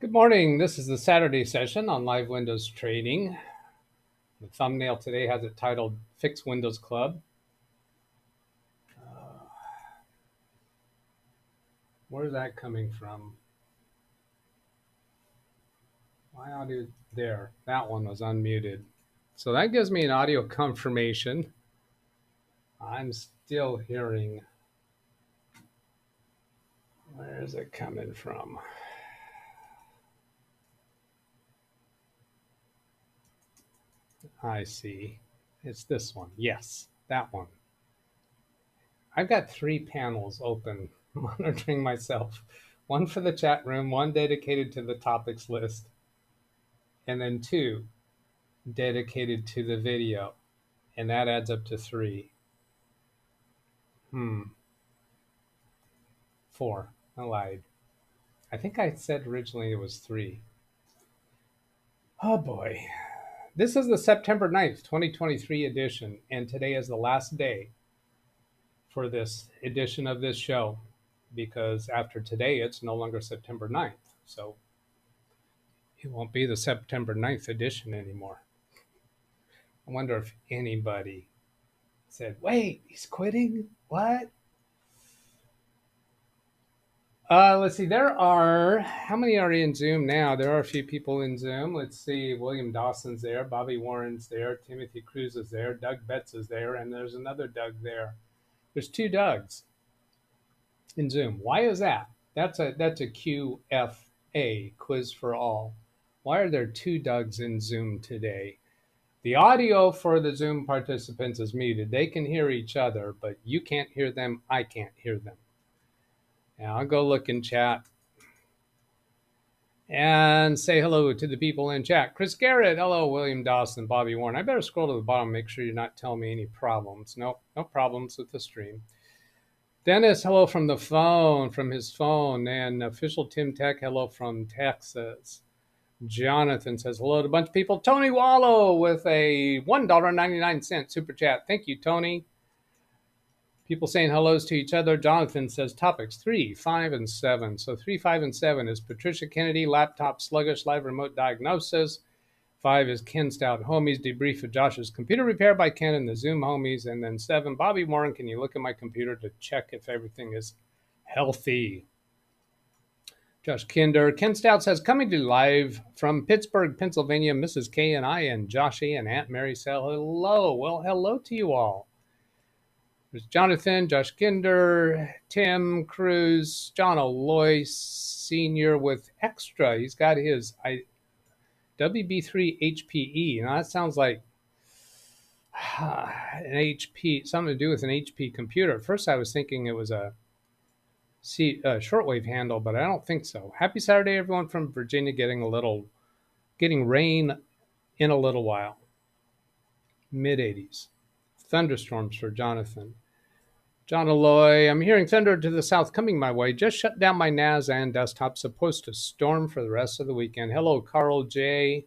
Good morning. This is the Saturday session on Live Windows Training. The thumbnail today has it titled Fix Windows Club. Where's that coming from? My audio there. That one was unmuted. So that gives me an audio confirmation. I'm still hearing. Where is it coming from? I see. It's this one. Yes, that one. I've got 3 panels open monitoring myself. One for the chat room, one dedicated to the topics list, and then 2 dedicated to the video. And that adds up to 3. 4. I lied. I think I said originally it was 3. Oh boy. This is the September 9th, 2023 edition, and today is the last day for this edition of this show, because after today, it's no longer September 9th. So it won't be the September 9th edition anymore. I wonder if anybody said, wait, he's quitting? What? Let's see, there are, how many are in Zoom now? There are a few people in Zoom. Let's see, William Dawson's there, Bobby Warren's there, Timothy Cruz is there, DougBetts is there, and there's another Doug there. There's 2 Dougs in Zoom. Why is that? That's a QFA, quiz for all. Why are there 2 Dougs in Zoom today? The audio for the Zoom participants is muted. They can hear each other, but you can't hear them, I can't hear them. Now I'll go look in chat and say hello to the people in chat. Chris Garrett, hello, William Dawson, Bobby Warren. I better scroll to the bottom, make sure you're not telling me any problems. Nope, no problems with the stream. Dennis, hello from the phone, from his phone. And official Tim Tech, hello from Texas. Jonathan says hello to a bunch of people. Tony Wallow with a $1.99 super chat. Thank you, Tony. People saying hellos to each other. Jonathan says topics 3, 5, and 7. So 3, 5, and 7 is Patricia Kennedy, laptop sluggish, live remote diagnosis. 5 is Ken Stout Homies, debrief of Josh's computer repair by Ken and the Zoom homies. And then 7, Bobby Warren, can you look at my computer to check if everything is healthy? Josh Kinder. Ken Stout says, coming to live from Pittsburgh, Pennsylvania, Mrs. K and I and Joshy and Aunt Mary say hello. Well, hello to you all. There's Jonathan, Josh Kinder, Tim Cruz, John Aloy Sr. with extra. He's got his WB3 HPE. Now that sounds like an HP, something to do with an HP computer. At first I was thinking it was a shortwave handle, but I don't think so. Happy Saturday, everyone from Virginia, getting rain in a little while. Mid-80s. Thunderstorms for Jonathan. John Aloy, I'm hearing thunder to the south coming my way. Just shut down my NAS and desktop. Supposed to storm for the rest of the weekend. Hello, Carl J.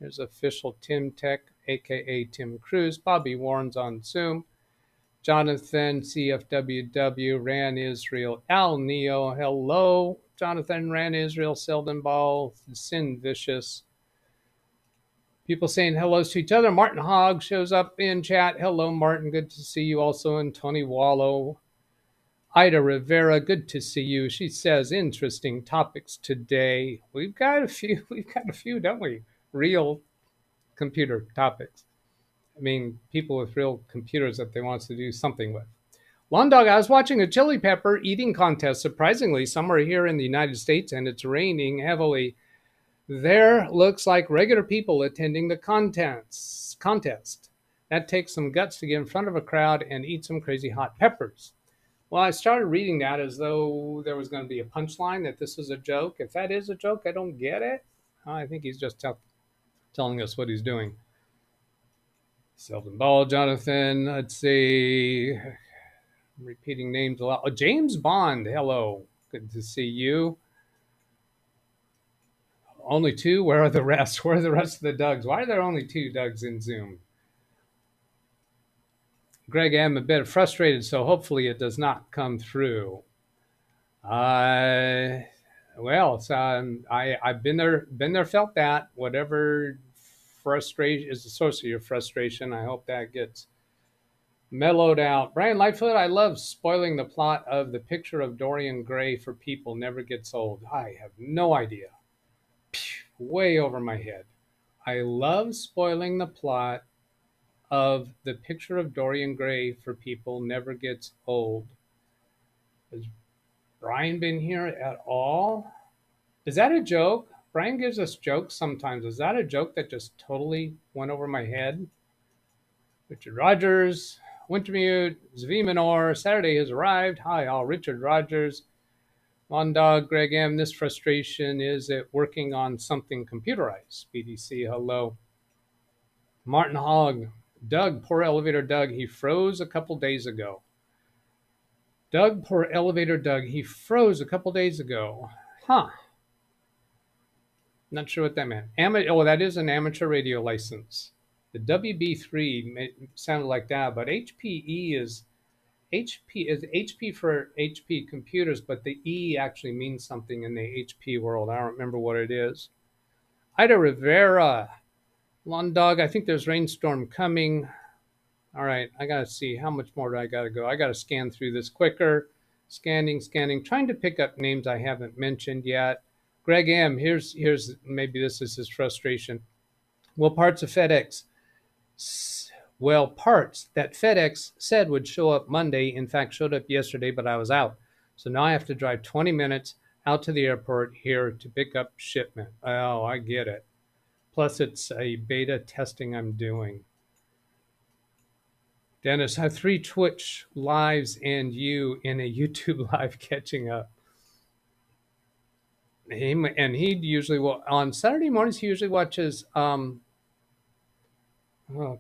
There's official Tim Tech, a.k.a. Tim Cruz. Bobby Warren's on Zoom. Jonathan, CFWW, Ran Israel, Al Neo. Hello, Jonathan, Ran Israel, Selden Ball, Sin Vicious. People saying hellos to each other. Martin Hogg shows up in chat. Hello, Martin. Good to see you also. And Tony Wallow. Ida Rivera, good to see you. She says, interesting topics today. We've got a few, don't we? Real computer topics. I mean, people with real computers that they want us to do something with. Lawn Dog, I was watching a chili pepper eating contest, surprisingly, somewhere here in the United States, and it's raining heavily. There looks like regular people attending the contest. That takes some guts to get in front of a crowd and eat some crazy hot peppers. Well, I started reading that as though there was going to be a punchline, that this is a joke. If that is a joke, I don't get it. I think he's just telling us what he's doing. Selden Ball, Jonathan, let's see. I'm repeating names a lot. Oh, James Bond, hello. Good to see you. Only 2? Where are the rest? Where are the rest of the Dougs? Why are there only 2 Dougs in Zoom? Greg, I'm a bit frustrated, so hopefully it does not come through. Well, it's, I've been there, felt that. Whatever frustration is the source of your frustration, I hope that gets mellowed out. Brian Lightfoot, I love spoiling the plot of The Picture of Dorian Gray for People Never Gets Old. I have no idea. Way over my head. I love spoiling the plot of The Picture of Dorian Gray for People Never Gets Old. Has Brian been here at all? Is that a joke? Brian gives us jokes sometimes. Is that a joke that just totally went over my head? Richard Rogers, Wintermute, Zvi Minor, Saturday has arrived. Hi, all. Richard Rogers, Mondog, Greg M. This frustration is at working on something computerized. BDC, hello. Martin Hogg, Doug, poor elevator Doug. He froze a couple days ago. Doug, poor elevator Doug. He froze a couple days ago. Huh. Not sure what that meant. Oh, that is an amateur radio license. The WB3 sounded like that, but HPE is HP for HP computers, but the E actually means something in the HP world. I don't remember what it is. Ida Rivera, Lawn Dog, I think there's rainstorm coming. All right, I gotta see how much more do I gotta go. I gotta scan through this quicker. Scanning, trying to pick up names I haven't mentioned yet. Greg M, here's maybe this is his frustration. Well, parts that FedEx said would show up Monday, in fact, showed up yesterday, but I was out. So now I have to drive 20 minutes out to the airport here to pick up shipment. Oh, I get it. Plus, it's a beta testing I'm doing. Dennis, I have 3 Twitch lives and you in a YouTube live catching up. And he usually will, on Saturday mornings, he usually watches, oh,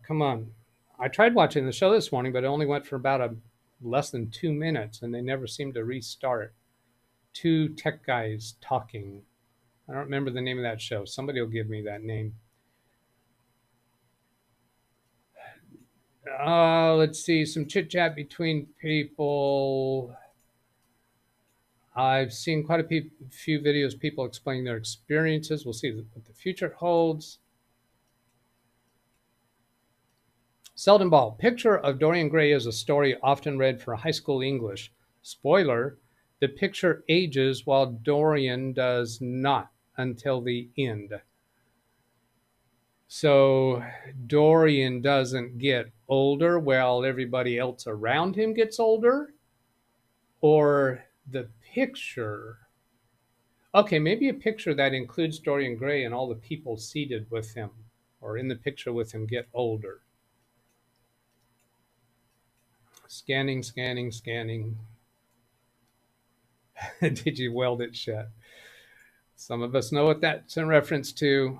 come on. I tried watching the show this morning, but it only went for about less than 2 minutes, and they never seemed to restart. 2 tech guys talking. I don't remember the name of that show. Somebody will give me that name. Let's see, some chit-chat between people. I've seen quite a few videos, people explaining their experiences. We'll see what the future holds. Selden Ball, picture of Dorian Gray is a story often read for high school English. Spoiler, the picture ages while Dorian does not until the end. So Dorian doesn't get older while everybody else around him gets older? Or the picture? Okay, maybe a picture that includes Dorian Gray and all the people seated with him or in the picture with him get older. Scanning. Did you weld it shut? Some of us know what that's in reference to.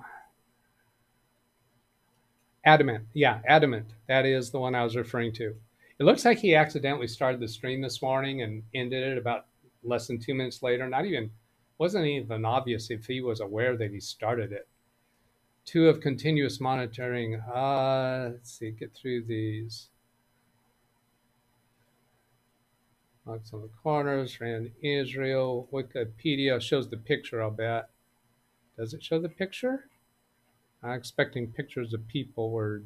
Adamant. Yeah, Adamant. That is the one I was referring to. It looks like he accidentally started the stream this morning and ended it about less than 2 minutes later. Wasn't even obvious if he was aware that he started it. 2 of continuous monitoring. Let's see, get through these. Locks on the corners, ran Israel. Wikipedia shows the picture, I'll bet. Does it show the picture? I'm expecting pictures of people where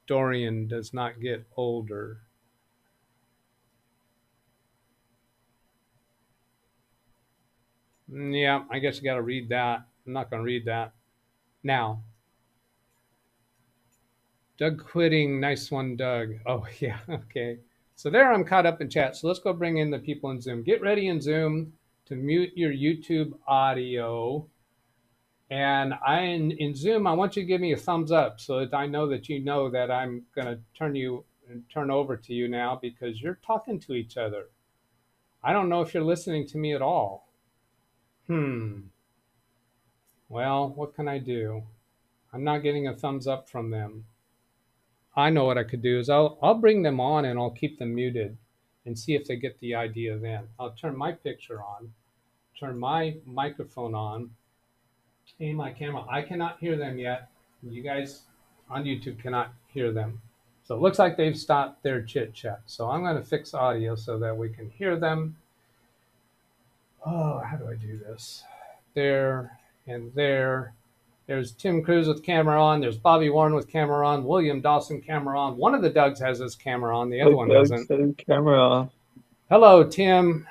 Dorian does not get older. Yeah, I guess you got to read that. I'm not going to read that now. Doug quitting. Nice one, Doug. Oh, yeah. Okay. So there I'm caught up in chat. So let's go bring in the people in Zoom. Get ready in Zoom to mute your YouTube audio. And in Zoom, I want you to give me a thumbs up so that I know that I'm going to turn over to you now because you're talking to each other. I don't know if you're listening to me at all. Well, what can I do? I'm not getting a thumbs up from them. I know what I could do is I'll bring them on and I'll keep them muted and see if they get the idea then. I'll turn my picture on, turn my microphone on, aim my camera. I cannot hear them yet. You guys on YouTube cannot hear them. So it looks like they've stopped their chit chat. So I'm going to fix audio so that we can hear them. Oh, how do I do this? there, and there. There's Tim Cruz with camera on. There's Bobby Warren with camera on. William Dawson camera on. One of the Dougs has his camera on. The other one Doug doesn't. said camera off. Hello, Tim.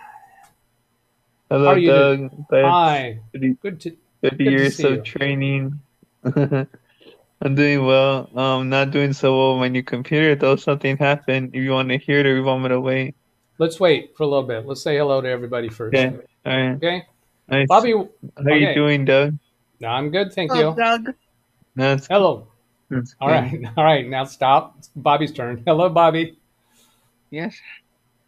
How Hello, are you today? Doug. That's Hi. 30, Good to 30 good to years see of you. training. I'm doing well. Not doing so well. My new computer, though, something happened. If you want to hear it or you want me to wait. Let's wait for a little bit. Let's say hello to everybody first. Okay. All right. Okay? Nice. Bobby, How you okay. doing, Doug? No, I'm good, thank Hello, you. Doug. That's good. Hello. That's All good. right. All right. Now stop. It's Bobby's turn. Hello, Bobby. Yes.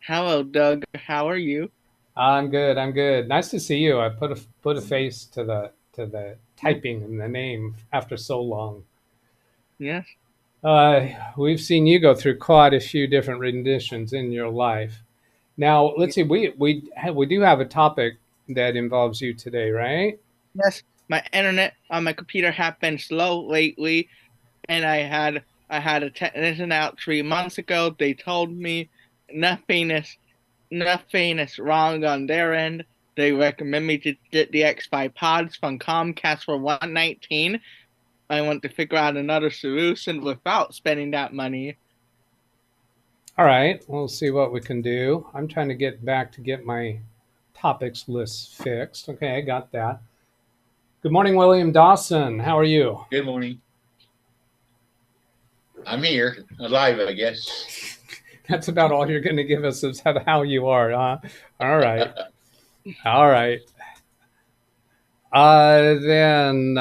Hello, Doug. How are you? I'm good. I'm good. Nice to see you. I put a face to the typing in the name after so long. Yes. We've seen you go through quite a few different renditions in your life. Now, let's see. We do have a topic that involves you today, right? Yes. My internet on my computer has been slow lately, and I had a technician out 3 months ago. They told me nothing is nothing is wrong on their end. They recommend me to get the X5 pods from Comcast for $119. I want to figure out another solution without spending that money. All right. We'll see what we can do. I'm trying to get back to get my topics list fixed. Okay, I got that. Good morning, William Dawson. How are you? Good morning. I'm here, alive, I guess. That's about all you're going to give us is how you are, huh? All right. All right. Then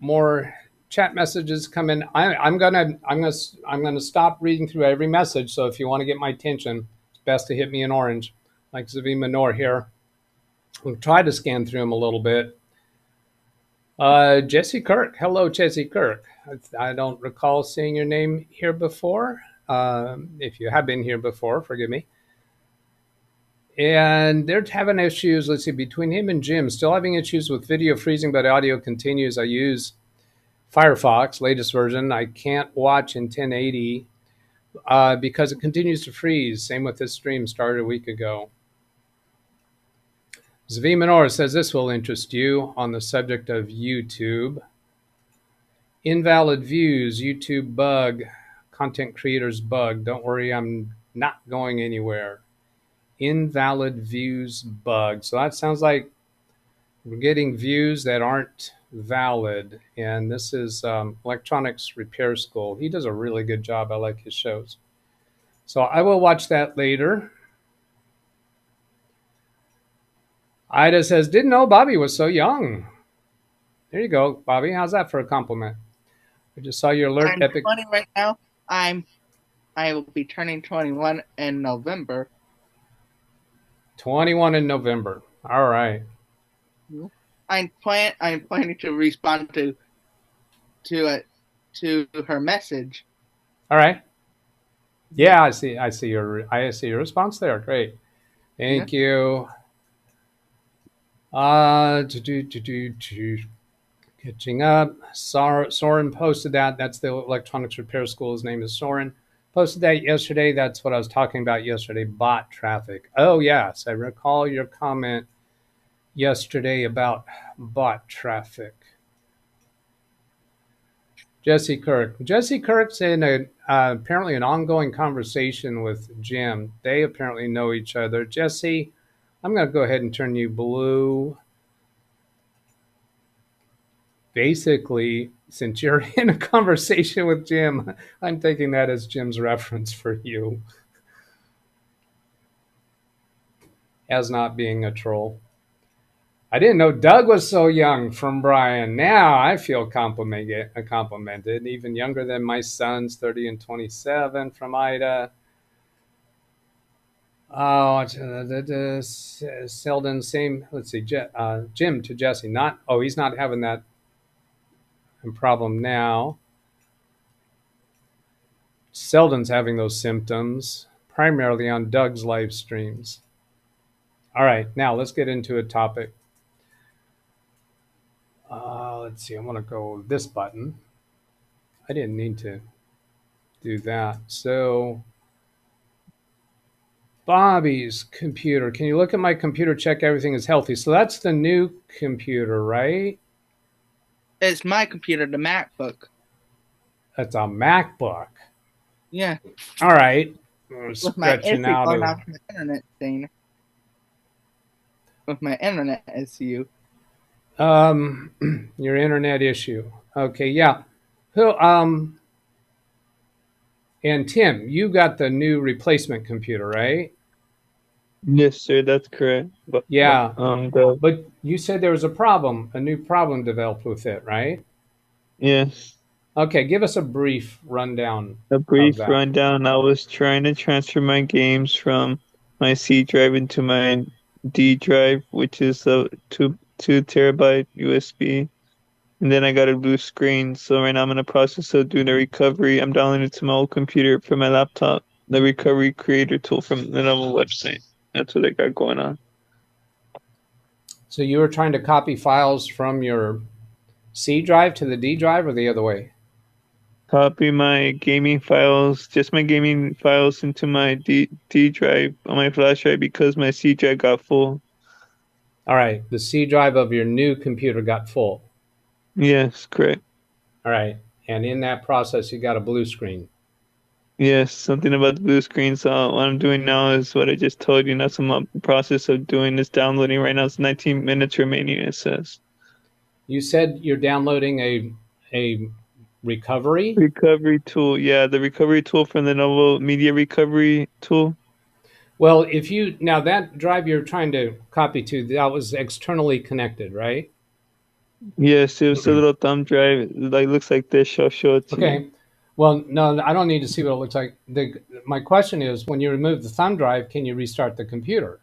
more chat messages come in. I'm gonna stop reading through every message. So if you want to get my attention, it's best to hit me in orange, like Zavi Manor here. We'll try to scan through them a little bit. Jesse Kirk. Hello, Jesse Kirk. I don't recall seeing your name here before. If you have been here before, forgive me. And they're having issues, let's see, between him and Jim, still having issues with video freezing, but audio continues. I use Firefox, latest version. I can't watch in 1080 because it continues to freeze. Same with this stream, started a week ago. Zvi Minor says this will interest you on the subject of YouTube. Invalid views, YouTube bug, content creators bug. Don't worry, I'm not going anywhere. Invalid views bug. So that sounds like we're getting views that aren't valid. And this is Electronics Repair School. He does a really good job. I like his shows. So I will watch that later. Ida says, didn't know Bobby was so young. There you go, Bobby. How's that for a compliment? I just saw your alert. I'm 20 right now. I will be turning 21 in November. 21 in November. All right. I'm planning to respond to her message. All right. Yeah, I see your response there. Great. Thank you. Catching up. Soren posted that. That's the Electronics Repair School. His name is Soren. Posted that yesterday. That's what I was talking about yesterday. Bot traffic. Oh, yes. I recall your comment yesterday about bot traffic. Jesse Kirk. Jesse Kirk's in apparently an ongoing conversation with Jim. They apparently know each other. Jesse, I'm going to go ahead and turn you blue. Basically, since you're in a conversation with Jim, I'm taking that as Jim's reference for you as not being a troll. I didn't know Doug was so young from Brian. Now I feel complimented. Even younger than my sons, 30 and 27 from Ida. Oh, Selden, same. Let's see, Jim to Jesse. He's not having that problem now. Selden's having those symptoms, primarily on Doug's live streams. All right, now let's get into a topic. Let's see, I want to go this button. I didn't need to do that. So Bobby's computer. Can you look at my computer, check everything is healthy? So that's the new computer, right? It's my computer, the MacBook. That's a MacBook. Yeah. All right. With my Stretching issue out. going off the internet thing. With my internet issue. Your internet issue. Okay, yeah. Who? And Tim, you got the new replacement computer, right? Yes, sir, that's correct. Yeah. The But you said there was a new problem developed with it, right? yes, Okay, give us a brief rundown a of brief that. rundown. I was trying to transfer my games from my C drive into my D drive, which is a two terabyte USB. And then I got a blue screen. So right now I'm in the process of doing a recovery. I'm downloading it to my old computer from my laptop, the recovery creator tool from the Lenovo website. That's what I got going on. So you were trying to copy files from your C drive to the D drive or the other way? Copy my gaming files, just my gaming files into my D drive on my flash drive because my C drive got full. All right, the C drive of your new computer got full. Yes, correct. All right, and in that process, you got a blue screen. Yes, something about the blue screen. So what I'm doing now is what I just told you. That's what I'm in the process of doing is downloading right now. It's 19 minutes remaining, it says. You said you're downloading a recovery? Recovery tool. Yeah, the recovery tool from the Lenovo Media Recovery tool. Well, if you now that drive you're trying to copy to, that was externally connected, right? Yes, it was a little thumb drive. It like looks like this. I'll show it to you. Okay. Well, no, I don't need to see what it looks like. My question is, when you remove the thumb drive, can you restart the computer?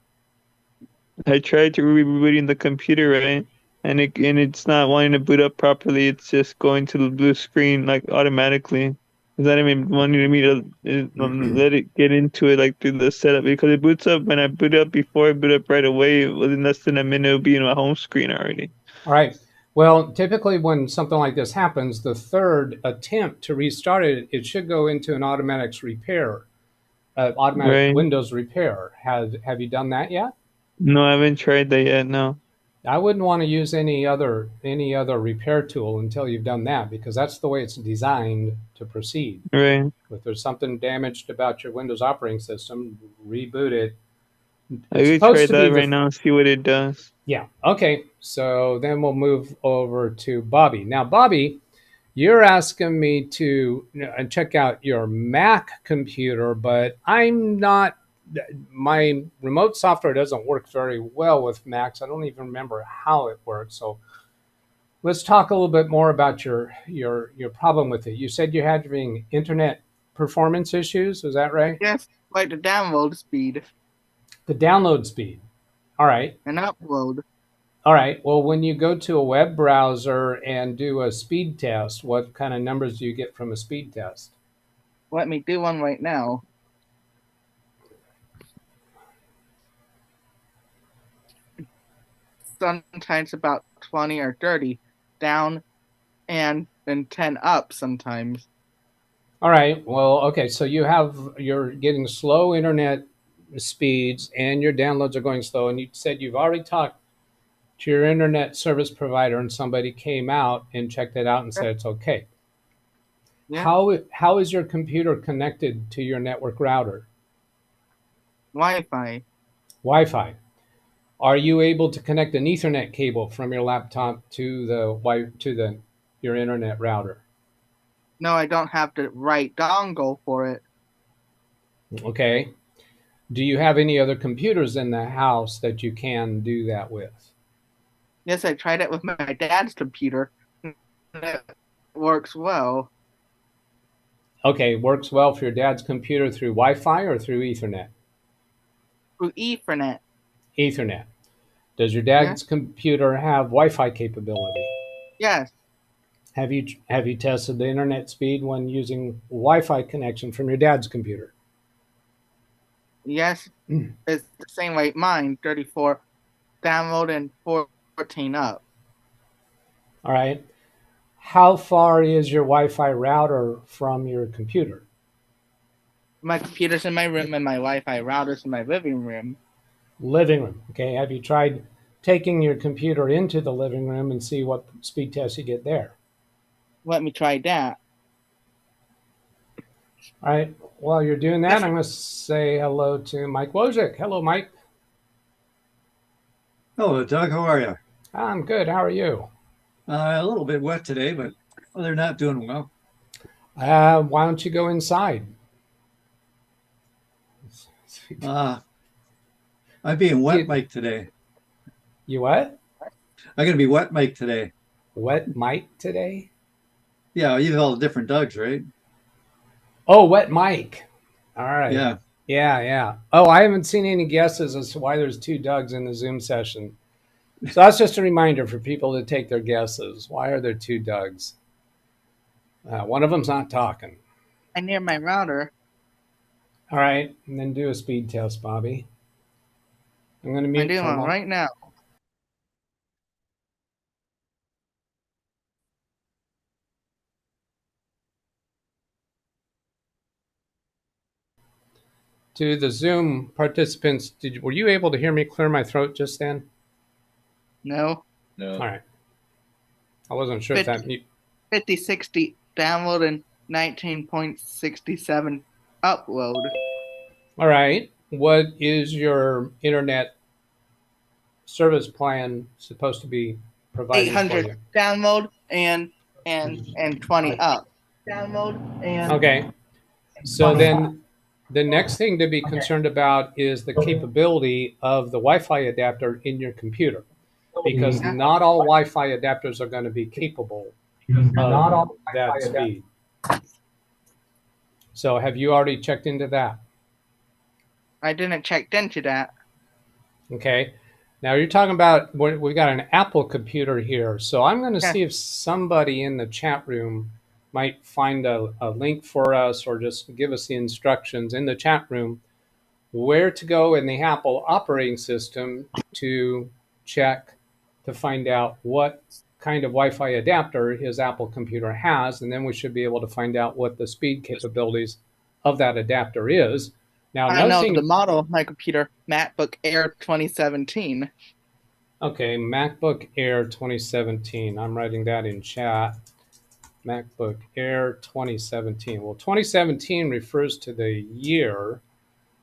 I tried to rebooting the computer, right? And it's not wanting to boot up properly. It's just going to the blue screen like automatically. It's not even wanting me to let it get into it like through the setup because it boots up when I boot up before I boot up right away. Within less than a minute, it'll be in my home screen already. All right. Well, typically when something like this happens, the third attempt to restart it, it should go into an automatic repair, automatic Right? Windows repair. Have you done that yet? No, I haven't tried that yet. No. I wouldn't want to use any other repair tool until you've done that because that's the way it's designed to proceed. Right. If there's something damaged about your Windows operating system, reboot it. I It's could try supposed to be that right now and see what it does. Yeah. Okay. So then we'll move over to Bobby. Now, Bobby, you're asking me to check out your Mac computer, but I'm not. My remote software doesn't work very well with Macs. I don't even remember how it works. So let's talk a little bit more about your problem with it. You said you're having internet performance issues. Is that right? Yes, like the download speed The download speed. All right. and upload. All right. Well, when you go to a web browser and do a speed test, what kind of numbers do you get from a speed test? Let me do one right now. Sometimes about 20 or 30 down and then 10 up sometimes. All right. Well, okay. So you're getting slow internet speeds and your downloads are going slow. And you said you've already talked to your internet service provider and somebody came out and checked it out and said it's okay. Yeah. How is your computer connected to your network router? Wi-Fi. Wi-Fi. Are you able to connect an Ethernet cable from your laptop to your internet router? No, I don't have the right dongle for it. Okay. Do you have any other computers in the house that you can do that with? Yes, I tried it with my dad's computer. It works well. Okay, works well for your dad's computer through Wi-Fi or through Ethernet? Through Ethernet. Ethernet. Does your dad's computer have Wi-Fi capability? Yes. Have you tested the internet speed when using Wi-Fi connection from your dad's computer? Yes. It's the same like mine, 34 download and 14 up. All right. How far is your Wi-Fi router from your computer? My computer's in my room and my Wi-Fi router's in my living room. Living room. Okay. Have you tried taking your computer into the living room and see what speed test you get there? Let me try that. All right. While you're doing that, I'm going to say hello to Mike Wojcik. Hello, Mike. Hello, Doug. How are you? I'm good. How are you? A little bit wet today, but they're not doing well. Why don't you go inside? I'm being wet Mike today. You what? I'm going to be wet Mike today. Wet Mike today? Yeah, you have all the different Dougs, right? Oh, Wet Mike. All right. Yeah. Yeah. Oh, I haven't seen any guesses as to why there's 2 Dougs in the Zoom session. So that's just a reminder for people to take their guesses. Why are there 2 Dougs? One of them's not talking. I near my router. All right. And then do a speed test, Bobby. I'm going to mute. I'm doing one right now. To the Zoom participants, were you able to hear me clear my throat just then? No. No. All right. I wasn't sure if that... 5060 download and 19.67 upload. All right. What is your internet service plan supposed to be providing 800 for you? download and 20 up. Download and... Okay. So then the next thing to be concerned about is the capability of the Wi-Fi adapter in your computer, because not all Wi-Fi adapters are going to be capable of that speed. So have you already checked into that? I didn't check into that. Okay. Now you're talking about, we've got an Apple computer here. So I'm going to see if somebody in the chat room might find a link for us, or just give us the instructions in the chat room where to go in the Apple operating system to check to find out what kind of Wi-Fi adapter his Apple computer has, and then we should be able to find out what the speed capabilities of that adapter is. Now, I know the model of my computer, MacBook Air 2017. Okay, MacBook Air 2017. I'm writing that in chat. MacBook Air 2017. Well, 2017 refers to the year,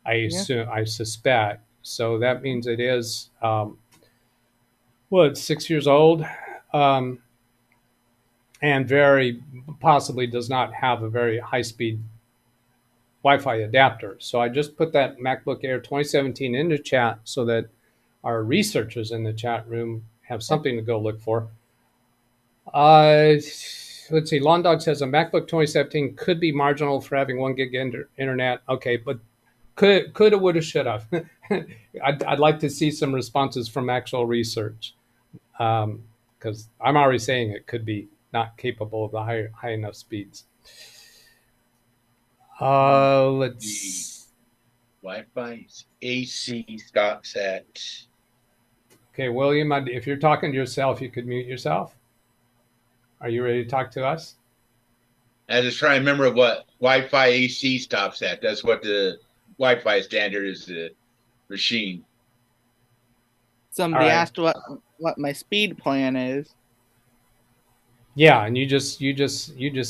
I suspect. So that means it is, it's 6 years old, and very possibly does not have a very high-speed Wi-Fi adapter. So I just put that MacBook Air 2017 into chat so that our researchers in the chat room have something to go look for. Let's see. Lawn Dog says a MacBook 2017 could be marginal for having 1 gig internet. Okay, but coulda, woulda, shoulda. I'd like to see some responses from actual research, because I'm already saying it could be not capable of the high enough speeds. Let's... Wi-Fi AC stops at... Okay, William, if you're talking to yourself, you could mute yourself. Are you ready to talk to us? I was just trying to remember what Wi-Fi AC stops at. That's what the Wi-Fi standard is, the machine. Somebody asked what my speed plan is. Yeah, and you just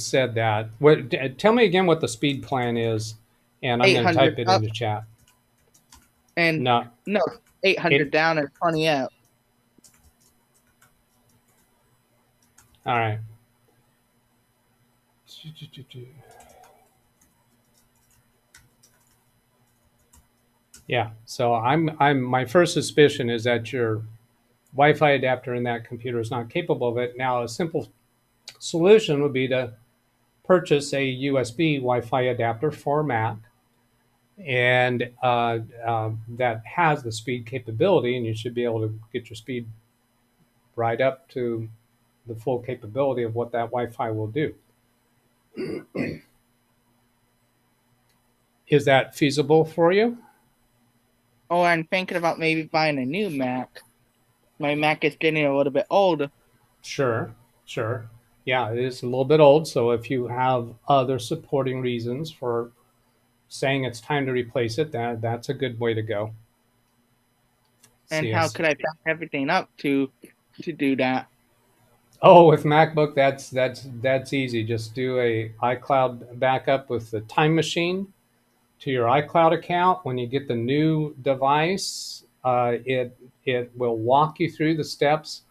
said that. Tell me again what the speed plan is, and I'm going to type it into chat. And no, 800 down and 20 up. All right. Yeah. So my first suspicion is that your Wi-Fi adapter in that computer is not capable of it. Now, a simple solution would be to purchase a USB Wi-Fi adapter for Mac, and that has the speed capability, and you should be able to get your speed right up to the full capability of what that Wi-Fi will do. Is that feasible for you? Oh, I'm thinking about maybe buying a new Mac. My Mac is getting a little bit old. Sure. Yeah, it is a little bit old. So if you have other supporting reasons for saying it's time to replace it, that's a good way to go. And how could I back everything up to do that? Oh, with MacBook, that's easy. Just do a iCloud backup with the Time Machine to your iCloud account. When you get the new device, it will walk you through the steps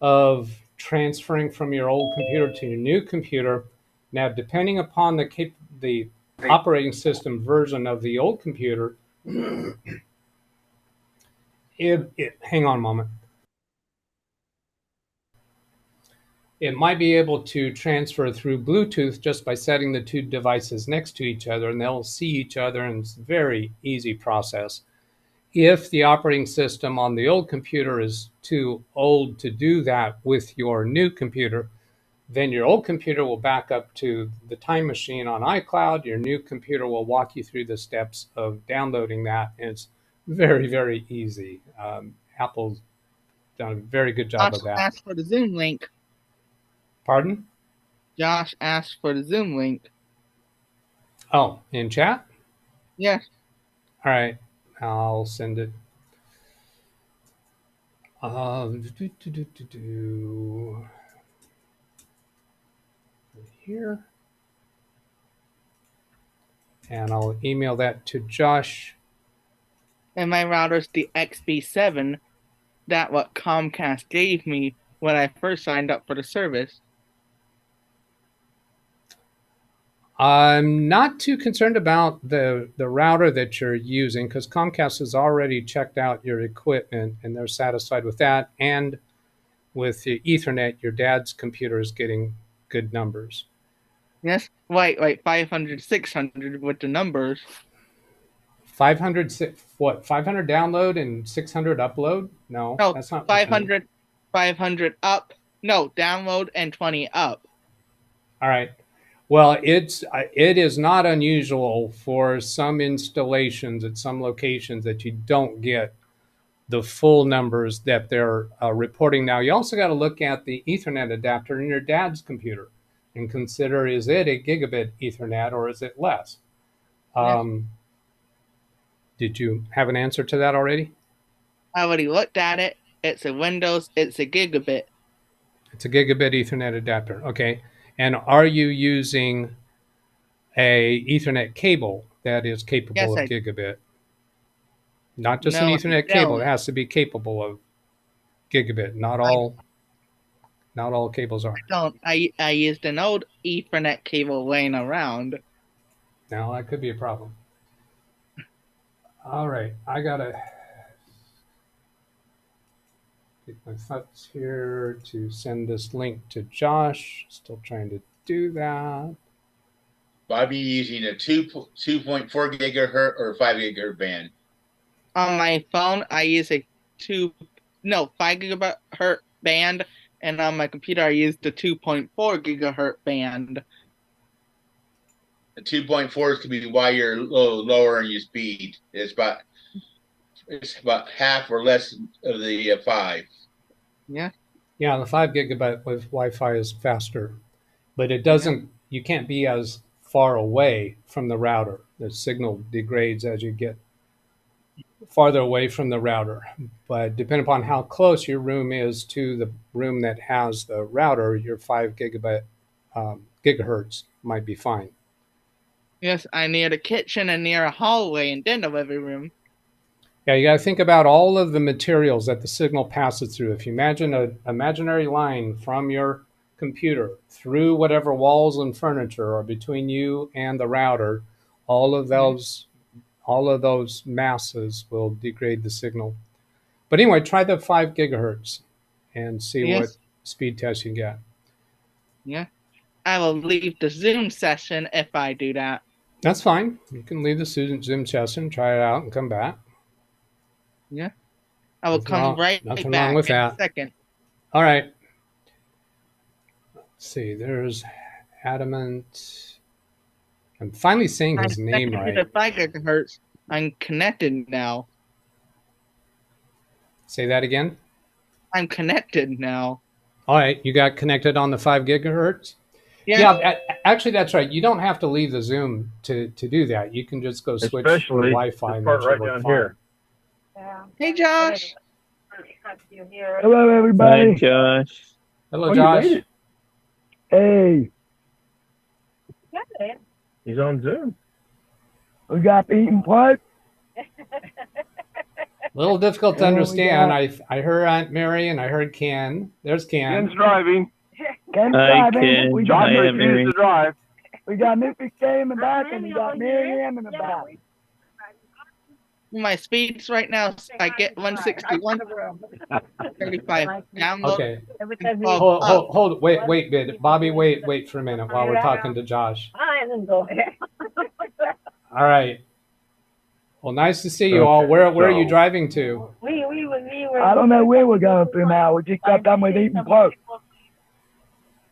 of transferring from your old computer to your new computer. Now, depending upon the operating system version of the old computer, hang on a moment. It might be able to transfer through Bluetooth just by setting the two devices next to each other, and they'll see each other, and it's a very easy process. If the operating system on the old computer is too old to do that with your new computer, then your old computer will back up to the Time Machine on iCloud. Your new computer will walk you through the steps of downloading that, and it's very, very easy. Apple's done a very good job of that. Ask for the Zoom link. Pardon? Josh asked for the Zoom link. Oh, in chat? Yes. All right, I'll send it. Here. And I'll email that to Josh. And my router's the XB7. That what Comcast gave me when I first signed up for the service. I'm not too concerned about the router that you're using, because Comcast has already checked out your equipment and they're satisfied with that. And with the Ethernet, your dad's computer is getting good numbers. Yes, wait, 500, 600 with the numbers. 500, what, 500 download and 600 upload? No, that's not 500, 500 up. No, download and 20 up. All right. Well, it is not unusual for some installations at some locations that you don't get the full numbers that they're reporting. Now, you also got to look at the Ethernet adapter in your dad's computer and consider, is it a gigabit Ethernet or is it less? Did you have an answer to that already? I already looked at it. It's a Windows. It's a gigabit. It's a gigabit Ethernet adapter. Okay. And are you using a Ethernet cable that is capable of gigabit? Not just an Ethernet cable. It has to be capable of gigabit. Not all cables are. I used an old Ethernet cable laying around. Now that could be a problem. All right, I gotta get my thoughts here to send this link to Josh. Still trying to do that. Bobby, using a 2.4 gigahertz or 5 gigahertz band? On my phone, I use a 5 gigahertz band, and on my computer, I use the 2.4 gigahertz band. The 2.4 could be why you're lower in your speed. It's about half or less of the 5. Yeah. Yeah, the 5 gigabit with Wi-Fi is faster, but it doesn't. You can't be as far away from the router. The signal degrades as you get farther away from the router. But depending upon how close your room is to the room that has the router, your 5 gigahertz might be fine. Yes, I near the kitchen and near a hallway and then the living room. Yeah, you got to think about all of the materials that the signal passes through. If you imagine an imaginary line from your computer through whatever walls and furniture are between you and the router, all of those masses will degrade the signal. But anyway, try the 5 gigahertz and see what speed test you get. Yeah. I will leave the Zoom session if I do that. That's fine. You can leave the Zoom session, try it out, and come back. Yeah. I will come right back wrong with that. in a second. All right. Let's see. There's Adamant. I'm finally saying his name right. The 5 gigahertz. I'm connected now. Say that again. I'm connected now. All right. You got connected on the 5 gigahertz? Actually, that's right. You don't have to leave the Zoom to do that. You can just go switch the Especially Wi-Fi. this And part that should right work down fine. here. Hey, Josh. Hello, everybody. Hi, Josh. Hello, Oh, Josh. you made it. Hey, He's on Zoom. we got eating what? A little difficult to Oh, we understand. got- I heard Aunt Mary and I heard Ken. There's Ken. Ken's driving. Ken's Hi, driving. Ken. We Josh got, Hi, refused Mary. to drive. we got Mr. K in the back, and we got Miriam in the back. My speeds right now, I get 161, 35 download. Okay. And 12 up. Hold. Wait, Bobby. Wait for a minute while we're talking to Josh. All right. Well, nice to see you all. Where are you driving to? I don't know where we're going through now. We just got done with eating pork.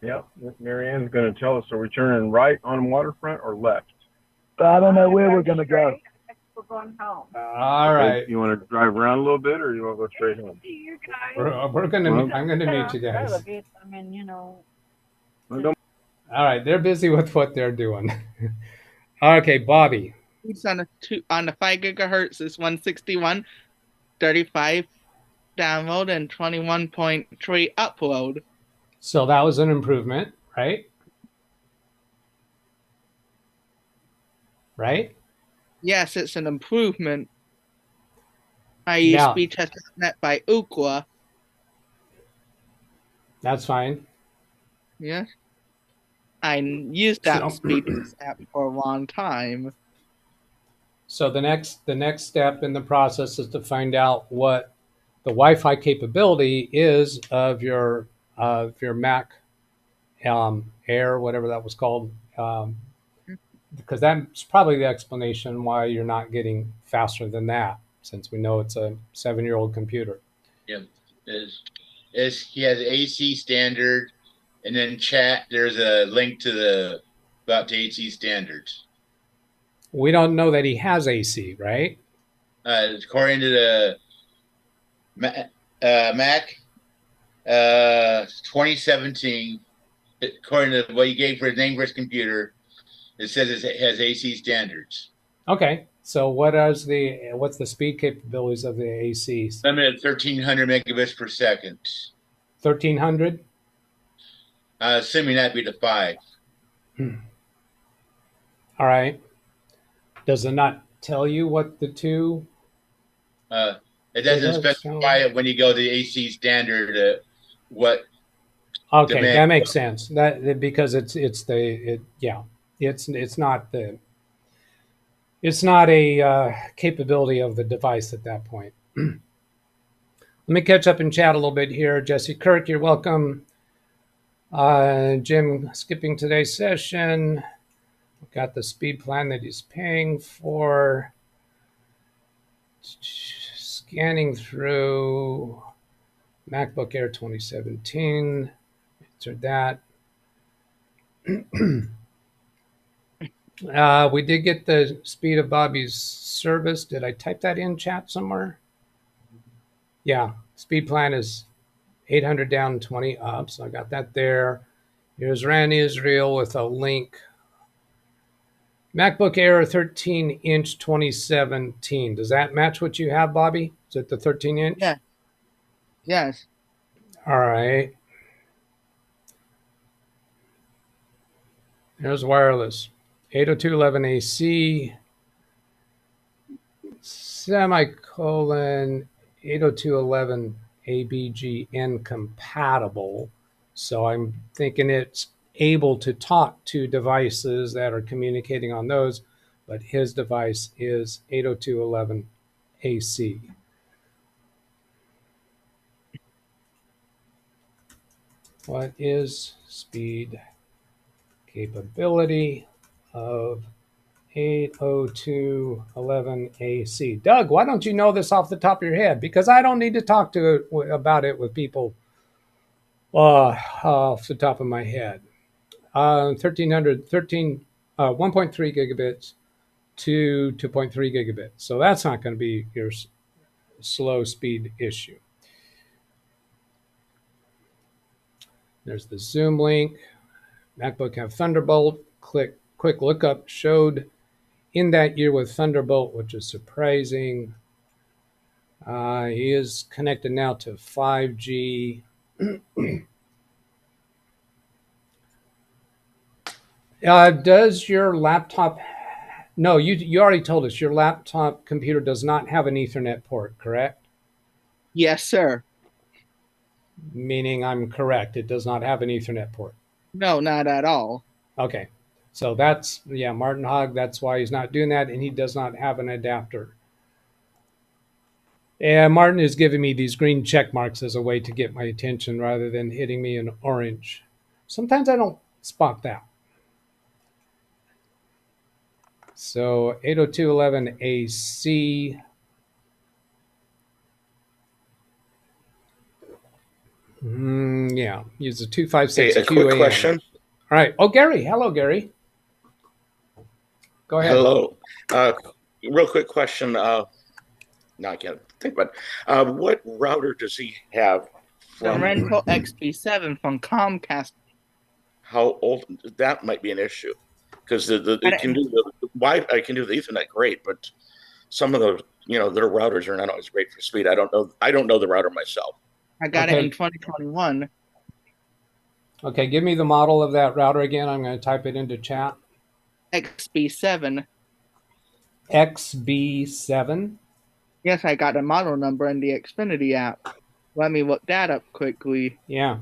Yep. Mary Ann's going to tell us, are we turning right on waterfront or left? But I don't know where we're going to go. We're going home. All right. You want to drive around a little bit, or you want to go straight home? I'm gonna meet you guys. I mean, you know. All right. They're busy with what they're doing. Okay, Bobby. It's on the 5 gigahertz is 161, 35 download, and 21.3 upload. So that was an improvement, right? Right? Yes, it's an improvement. I use Now- speed test net by Ookla. That's fine. Yes. I used that So- speed test app for a long time. So the next step in the process is to find out what the Wi-Fi capability is of your Mac Air, whatever that was called, because that's probably the explanation why you're not getting faster than that, since we know it's a 7-year-old computer. Yeah, he has AC standard, and then chat. There's a link to about the AC standards. We don't know that he has AC, right? According to the Mac 2017, according to what he gave for his name for his computer, it says it has AC standards. Okay. So what's the speed capabilities of the ACs? Limited 1,300 megabits per second. 1,300. Assuming that'd be the 5. All right. Does it not tell you what the two? It doesn't specify it when you go to the AC standard. What? Okay, demand. that makes sense. That because it's not a capability of the device at that point. Let me catch up and chat a little bit here. Jesse Kirk, you're welcome. Jim skipping today's session. Got the speed plan that he's paying for. Scanning through MacBook Air 2017. Answered that. We did get the speed of Bobby's service. Did I type that in chat somewhere? Yeah, speed plan is 800 down, 20 up. So I got that there. Here's Rand Israel with a link. MacBook Air 13-inch 2017. Does that match what you have, Bobby? Is it the 13-inch? Yeah. Yes. All right. There's wireless. 802.11ac, semicolon, 802.11 ABGN compatible. So I'm thinking it's able to talk to devices that are communicating on those, but his device is 802.11ac. What is speed capability of 802.11ac? Doug, why don't you know this off the top of your head? Because I don't need to talk about it with people off the top of my head. 1.3 gigabits to 2.3 gigabits. So that's not going to be your slow speed issue. There's the Zoom link. MacBook have Thunderbolt. Quick lookup showed in that year with Thunderbolt, which is surprising. He is connected now to 5G. Does your laptop... No, you already told us your laptop computer does not have an Ethernet port, correct? Yes, sir. Meaning I'm correct. It does not have an Ethernet port. No, not at all. Okay. So that's, yeah, Martin Hogg, that's why he's not doing that, and he does not have an adapter. And Martin is giving me these green check marks as a way to get my attention rather than hitting me in orange. Sometimes I don't spot that. So 802.11ac. Yeah, use the 256 Hey, a quick question. All right. Oh, Gary. Hello, Gary. Go ahead. Hello. Real quick question. No, I can't think about it. What router does he have? The Rental XP7 from Comcast. How old? That might be an issue because it can do the I can do the Ethernet great, but some of those, their routers are not always great for speed. I don't know the router myself. I got it in 2021. Okay, give me the model of that router again. I'm going to type it into chat. XB7. XB7? Yes, I got a model number in the Xfinity app. Let me look that up quickly. Yeah.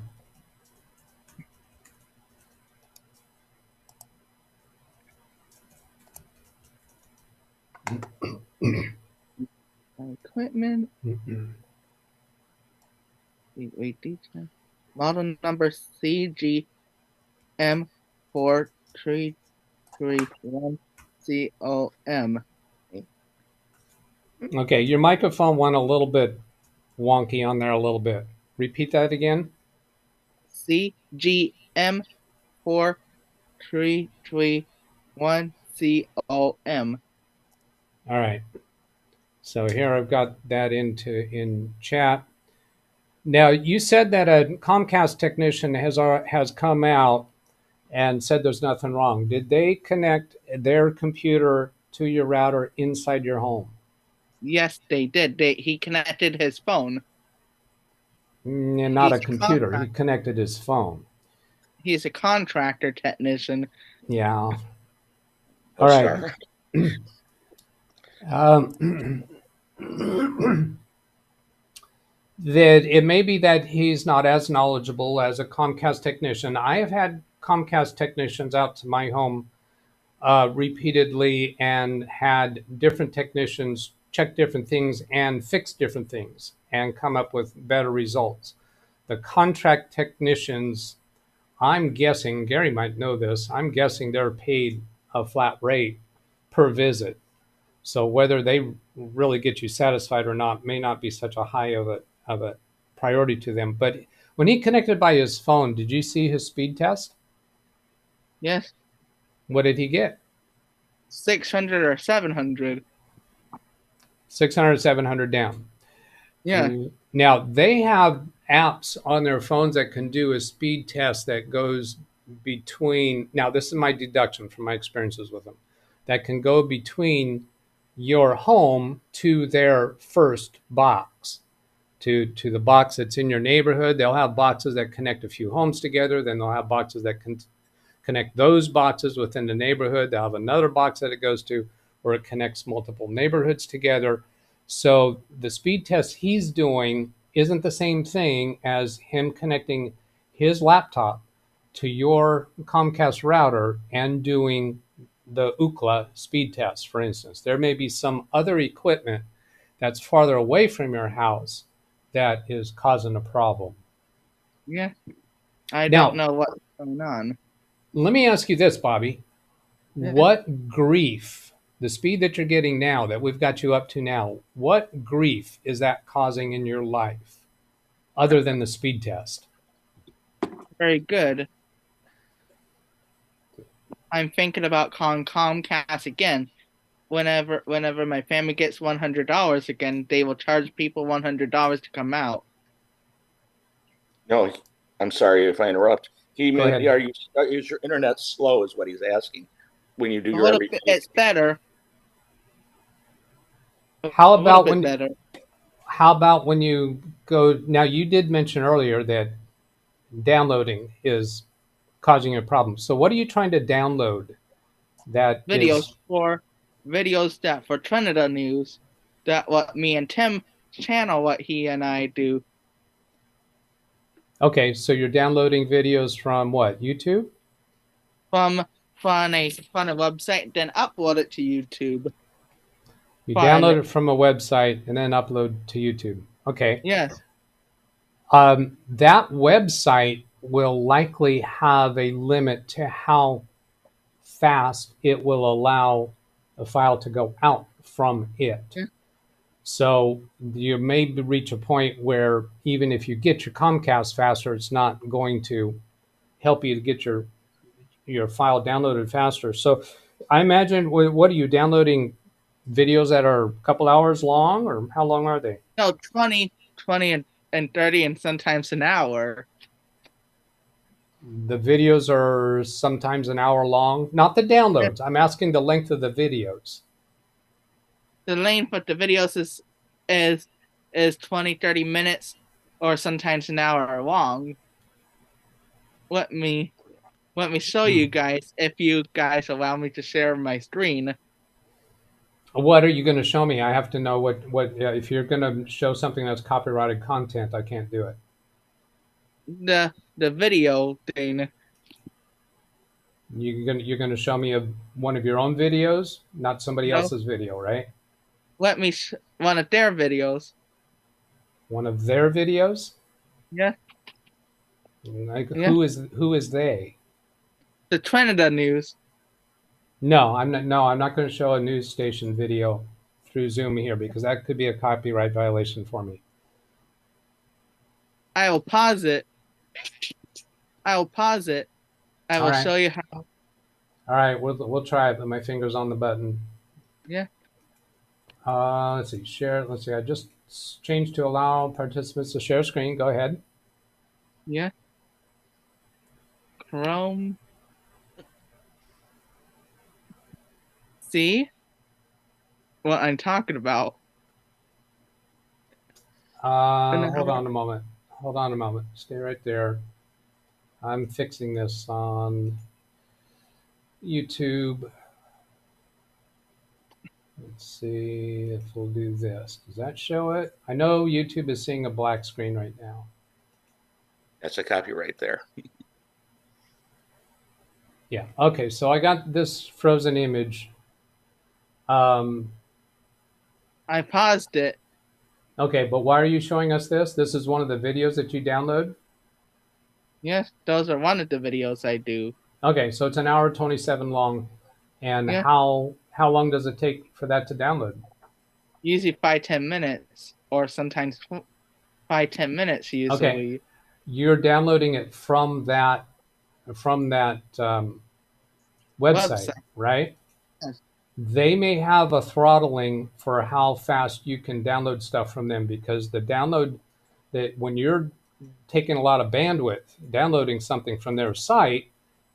Equipment. Wait, model number CGM4331COM. Okay, your microphone went a little bit wonky on there a little bit. Repeat that again. CGM4331COM. All right. So here I've got that in chat. Now, you said that a Comcast technician has come out and said there's nothing wrong. Did they connect their computer to your router inside your home? Yes, they did. He connected his phone. Not a computer. He connected his phone. He's a contractor technician. Yeah. All right. That it may be that he's not as knowledgeable as a Comcast technician. I have had Comcast technicians out to my home repeatedly and had different technicians check different things and fix different things and come up with better results. The contract technicians, I'm guessing, Gary might know this, I'm guessing they're paid a flat rate per visit. So whether they really get you satisfied or not may not be such a high of a priority to them. But when he connected by his phone, did you see his speed test? Yes. What did he get? 600 or 700. 600, 700 down. Yeah. Now, they have apps on their phones that can do a speed test that goes between, now this is my deduction from my experiences with them, that can go between your home to their first box, to the box that's in your neighborhood. They'll have boxes that connect a few homes together. Then they'll have boxes that can connect those boxes within the neighborhood. They'll have another box that it goes to where it connects multiple neighborhoods together. So the speed test he's doing isn't the same thing as him connecting his laptop to your Comcast router and doing the Ookla speed test, for instance. There may be some other equipment that's farther away from your house that is causing a problem. Yeah. I don't know what's going on. Let me ask you this, Bobby. What grief, the speed that you're getting now, that we've got you up to now, what grief is that causing in your life other than the speed test? Very good. I'm thinking about calling Comcast again. Whenever my family gets $100 again, they will charge people $100 to come out. No, I'm sorry if I interrupt. Go ahead. Is your internet slow? Is what he's asking when you do A your little every. bit. It's better. How A little about bit when? better. How about when you go? Now you did mention earlier that downloading is causing you a problem. So what are you trying to download? That Videos is for Trinidad News. That what me and Tim channel, what he and I do. okay. So you're downloading videos from what? YouTube? From a website, then upload it to YouTube. You Fun. download it from a website and then upload to YouTube. Okay. Yes. That website will likely have a limit to how fast it will allow a file to go out from it. Yeah. So you may reach a point where even if you get your Comcast faster, it's not going to help you to get your file downloaded faster. So I imagine, what are you downloading, videos that are a couple hours long, or how long are they? No, 20 and 30 and sometimes an hour. The videos are sometimes an hour long, not the downloads. I'm asking the length of the videos. The length of the videos is 20, 30 minutes or sometimes an hour long. Let me show you guys, if you guys allow me to share my screen. What are you going to show me? I have to know what if you're going to show something that's copyrighted content, I can't do it. The video thing. You're going to show me one of your own videos, not somebody else's video, right? Let me one of their videos. One of their videos? Yeah. Like, Yeah. Who is they? The Trinidad News. No, I'm not. No, I'm not going to show a news station video through Zoom here, because that could be a copyright violation for me. I will pause it. I will show you how. All right, we'll try it. But my finger's on the button. Yeah. Let's see. Share. Let's see. I just changed to allow participants to share screen. Go ahead. Yeah. Chrome. See what I'm talking about? Hold on a moment. Hold on a moment. Stay right there. I'm fixing this on YouTube. Let's see if we'll do this. Does that show it? I know YouTube is seeing a black screen right now. That's a copyright there. Yeah. Okay. So I got this frozen image. I paused it. Okay, but why are you showing us this? This is one of the videos that you download? Yes, those are one of the videos I do. Okay, so it's an hour 27 long. And Yeah. how long does it take for that to download? Usually 5-10 minutes, or sometimes 5-10 minutes usually. Okay. You're downloading it from that website, right? Yes. They may have a throttling for how fast you can download stuff from them, because the download, that when you're taking a lot of bandwidth downloading something from their site,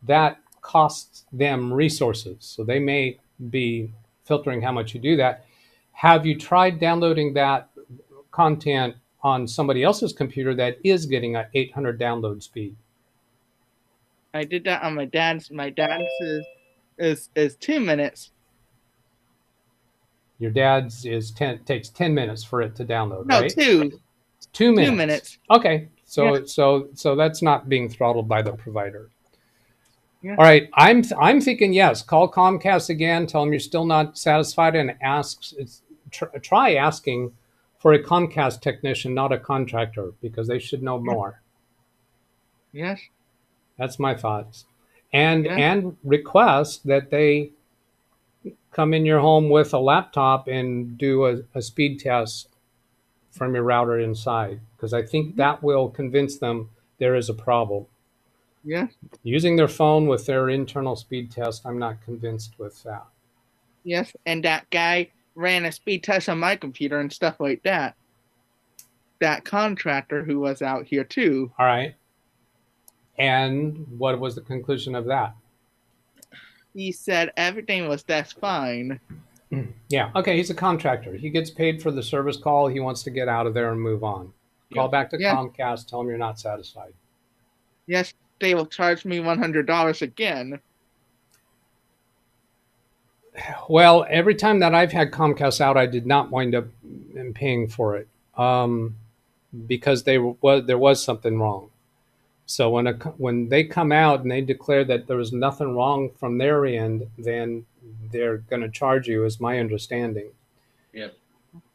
that costs them resources. So they may be filtering how much you do that. Have you tried downloading that content on somebody else's computer that is getting an 800 download speed? I did that on my dad's. My dad's is 2 minutes. Your dad's takes 10 minutes for it to download, No, right? 2 minutes. Okay, so Yeah. so that's not being throttled by the provider. Yeah. All right, I'm thinking yes. Call Comcast again. Tell them you're still not satisfied, and try asking for a Comcast technician, not a contractor, because they should know more. Yes. That's my thoughts, and Yeah. request that they come in your home with a laptop and do a speed test from your router inside, because I think that will convince them there is a problem. Yeah. Using their phone with their internal speed test, I'm not convinced with that. Yes, and that guy ran a speed test on my computer and stuff like that. That contractor who was out here too. All right. And what was the conclusion of that? He said everything was that's fine. Yeah. Okay. He's a contractor. He gets paid for the service call. He wants to get out of there and move on. Call back to Yeah. Comcast. Tell them you're not satisfied. Yes, they will charge me $100 again. Well, every time that I've had Comcast out, I did not wind up paying for it because there was something wrong. So when they come out and they declare that there was nothing wrong from their end, then they're going to charge you, is my understanding. Yep.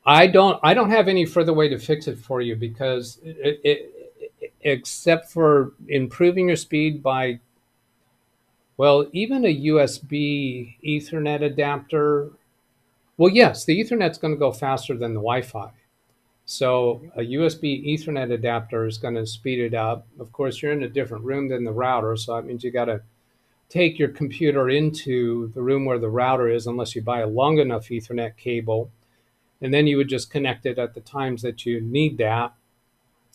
I don't have any further way to fix it for you because except for improving your speed by, well, even a USB Ethernet adapter. Well, yes, the Ethernet's going to go faster than the Wi-Fi. So a USB Ethernet adapter is going to speed it up. Of course, you're in a different room than the router, so that means you got to take your computer into the room where the router is, unless you buy a long enough Ethernet cable. And then you would just connect it at the times that you need that.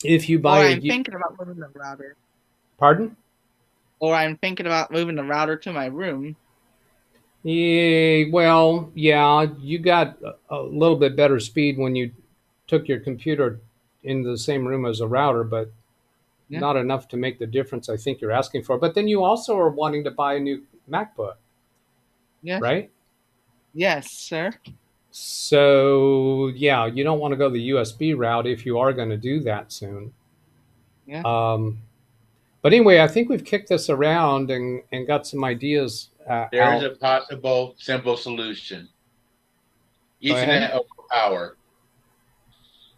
If you buy I'm thinking about moving the router. Pardon? Or I'm thinking about moving the router to my room. Yeah, well, yeah, you got a little bit better speed when you took your computer in the same room as a router, but not enough to make the difference I think you're asking for. But then you also are wanting to buy a new MacBook. Yes. Right? Yes, sir. So, yeah, you don't want to go the USB route if you are going to do that soon. Yeah. But anyway, I think we've kicked this around and got some ideas There's out. a possible simple solution. Ethernet over power.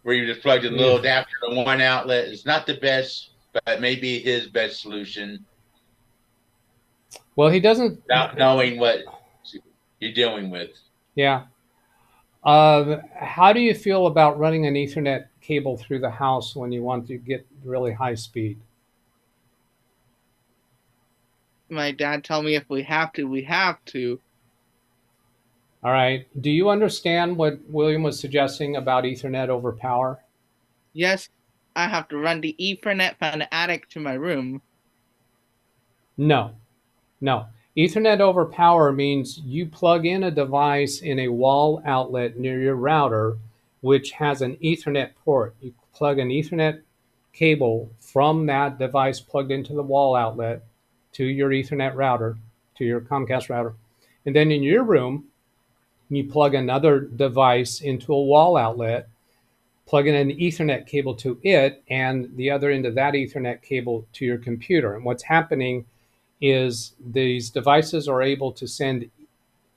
Where you just plug the little adapter to one outlet. It's not the best, but maybe his best solution. Well, he doesn't... Not knowing what you're dealing with. Yeah. How do you feel about running an Ethernet cable through the house when you want to get really high speed? My dad told me if we have to, we have to. All right. Do you understand what William was suggesting about Ethernet over power? Yes, I have to run the Ethernet from the attic to my room. No. Ethernet over power means you plug in a device in a wall outlet near your router, which has an Ethernet port. You plug an Ethernet cable from that device plugged into the wall outlet to your Ethernet router, to your Comcast router. And then in your room, you plug another device into a wall outlet, plug in an Ethernet cable to it, and the other end of that Ethernet cable to your computer. And what's happening is these devices are able to send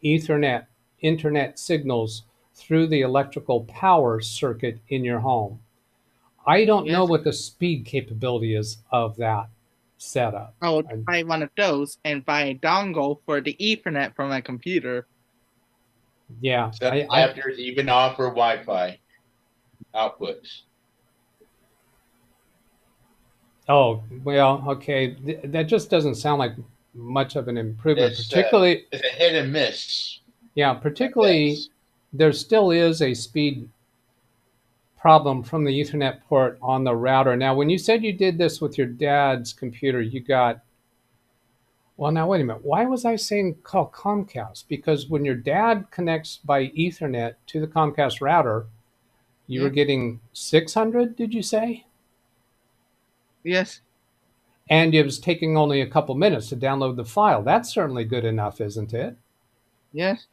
Ethernet internet signals through the electrical power circuit in your home. I don't know what the speed capability is of that setup. I would buy one of those and buy a dongle for the Ethernet for my computer. Yeah. Some adapters even offer Wi-Fi outputs. Oh, well, okay. That just doesn't sound like much of an improvement, particularly... it's a hit and miss. Yeah, particularly there still is a speed problem from the Ethernet port on the router. Now, when you said you did this with your dad's computer, you got... Well, now, wait a minute. Why was I saying call Comcast? Because when your dad connects by Ethernet to the Comcast router, you were getting 600, did you say? Yes. And it was taking only a couple minutes to download the file. That's certainly good enough, isn't it? Yes.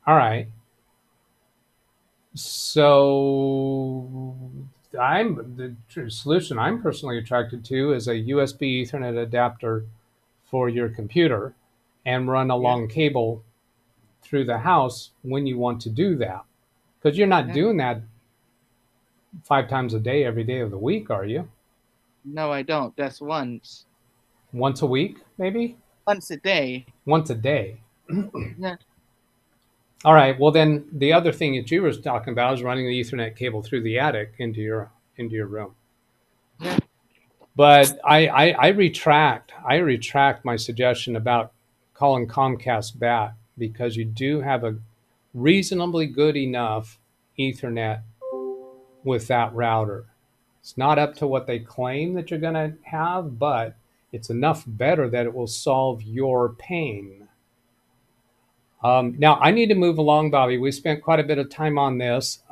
All right. So the solution I'm personally attracted to is a USB Ethernet adapter for your computer and run a long cable through the house when you want to do that. Because you're not doing that 5 times a day, every day of the week, are you? No, I don't. That's once. Once a week, maybe? Once a day. Once a day. Yeah. All right. Well, then the other thing that you were talking about is running the Ethernet cable through the attic into your room. Yeah. But I retract my suggestion about calling Comcast back, because you do have a reasonably good enough Ethernet with that router. It's not up to what they claim that you're going to have, but It's enough better that it will solve your pain. Now, I need to move along, Bobby. We spent quite a bit of time on this.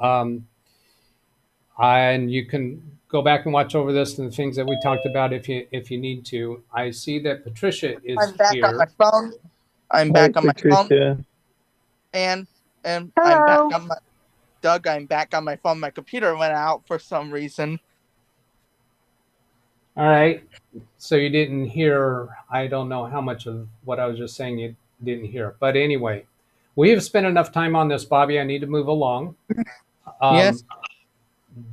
And you can go back and watch over this and the things that we talked about if you need to. I see that Patricia is I'm back here. on my phone. I'm back on my phone. And I'm back on my Doug, I'm back on my phone. My computer went out for some reason. All right. So you didn't hear, I don't know how much of what I was just saying you didn't hear. But anyway, we have spent enough time on this, Bobby. I need to move along. Yes.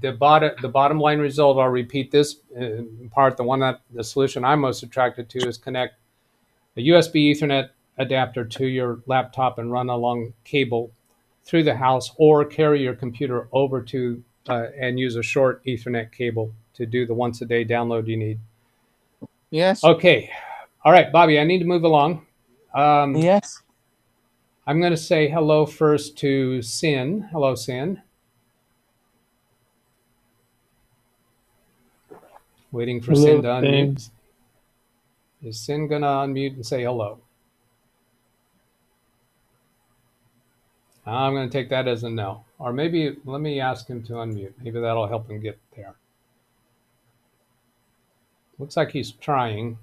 The bottom line result, I'll repeat this in part. The solution I'm most attracted to is connect a USB Ethernet adapter to your laptop and run along cable through the house, or carry your computer over to and use a short Ethernet cable to do the once a day download you need. Yes. Okay. All right, Bobby, I need to move along. Yes. I'm going to say hello first to Sin. Hello, Sin. Waiting for Sin to unmute. Is Sin going to unmute and say hello? I'm going to take that as a no. Or maybe let me ask him to unmute. Maybe that'll help him get there. Looks like he's trying.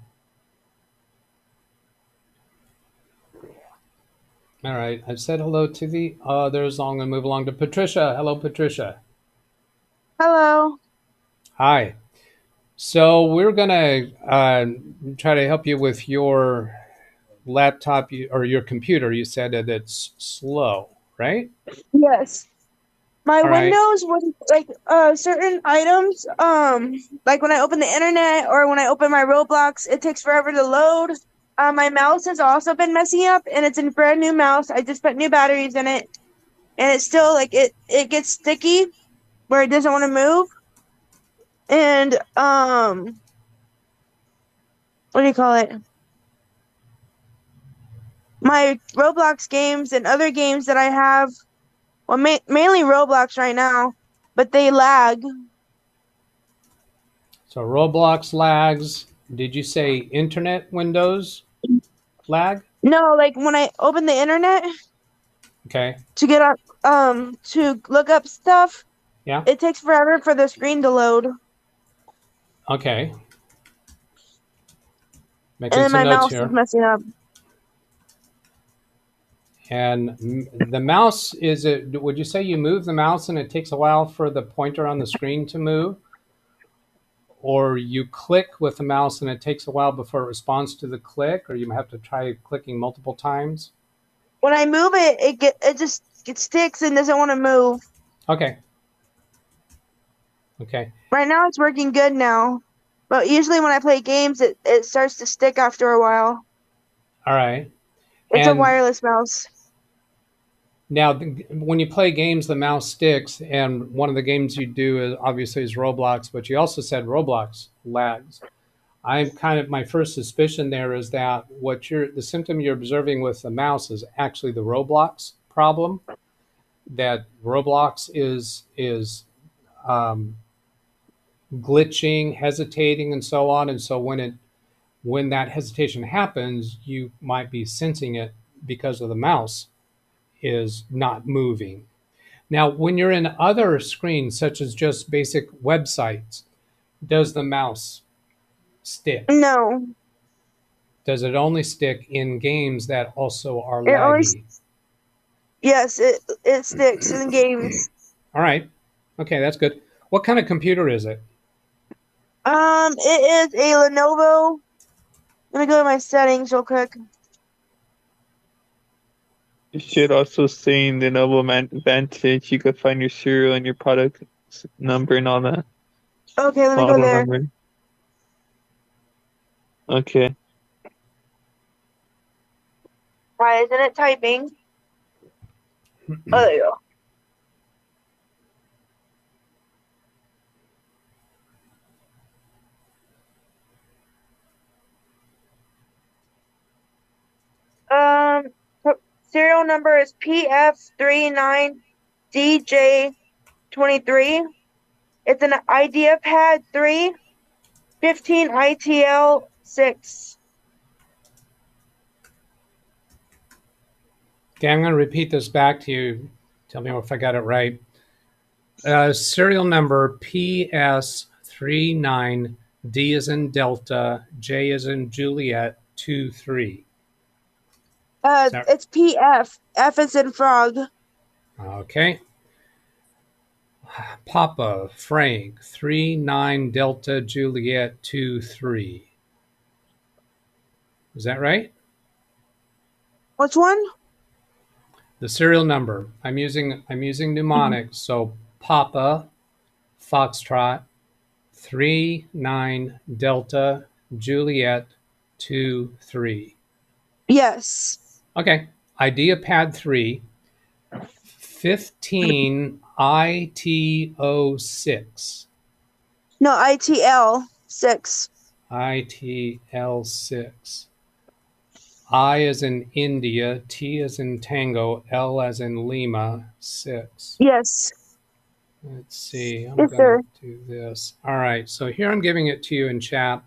All right. I've said hello to the others. I'm going to move along to Patricia. Hello, Patricia. Hello. Hi. So we're going to try to help you with your laptop or your computer. You said that it's slow, right? Yes. My All right. Windows would like certain items, like when I open the internet or when I open my Roblox, it takes forever to load. My mouse has also been messing up, and it's a brand new mouse. I just put new batteries in it, and it's still like it gets sticky where it doesn't want to move. And what do you call it? My Roblox games and other games that I have, well, mainly Roblox right now, but they lag. So Roblox lags. Did you say internet Windows lag? No, like when I open the internet Okay. to get up, to look up stuff, Yeah. it takes forever for the screen to load. Okay. And then my mouse is messing up. And the mouse, would you say you move the mouse and it takes a while for the pointer on the screen to move? Or you click with the mouse and it takes a while before it responds to the click, or you have to try clicking multiple times? When I move it, it sticks and doesn't want to move. Okay. Okay. Right now it's working good now. But usually when I play games, it starts to stick after a while. All right. It's a wireless mouse. Now, when you play games, the mouse sticks, and one of the games you do obviously is Roblox, but you also said Roblox lags. My first suspicion there is that the symptom you're observing with the mouse is actually the Roblox problem. That Roblox is glitching, hesitating, and so on. And so when that hesitation happens, you might be sensing it because of the mouse is not moving. Now, when you're in other screens, such as just basic websites, does the mouse stick? No. Does it only stick in games that also are laggy? Yes, it sticks in games. All right. Okay, that's good. What kind of computer is it? It is a Lenovo. Let me go to my settings real quick. You should also say in the Lenovo Vantage, you could find your serial and your product number and all that. Okay, let me go there. Number. Okay. Why isn't it typing? Oh, there you go. Serial number is PF39DJ23. It's an IdeaPad 3 15 ITL 6. Okay, I'm going to repeat this back to you. Tell me if I got it right. Serial number PS39, D as in Delta, J as in Juliet, 23. It's PF. F is in frog. Okay. Papa Frank 39 Delta Juliet 23. Is that right? Which one? The serial number. I'm using mnemonics. So Papa Foxtrot 39 Delta Juliet 23. Yes. Okay. Idea pad 3. 15 ITO6. No, ITL 6. ITL 6. I as in India, T as in Tango, L as in Lima, 6. Yes. Let's see. I'm Yes, going sir. to do this. All right. So here I'm giving it to you in chat.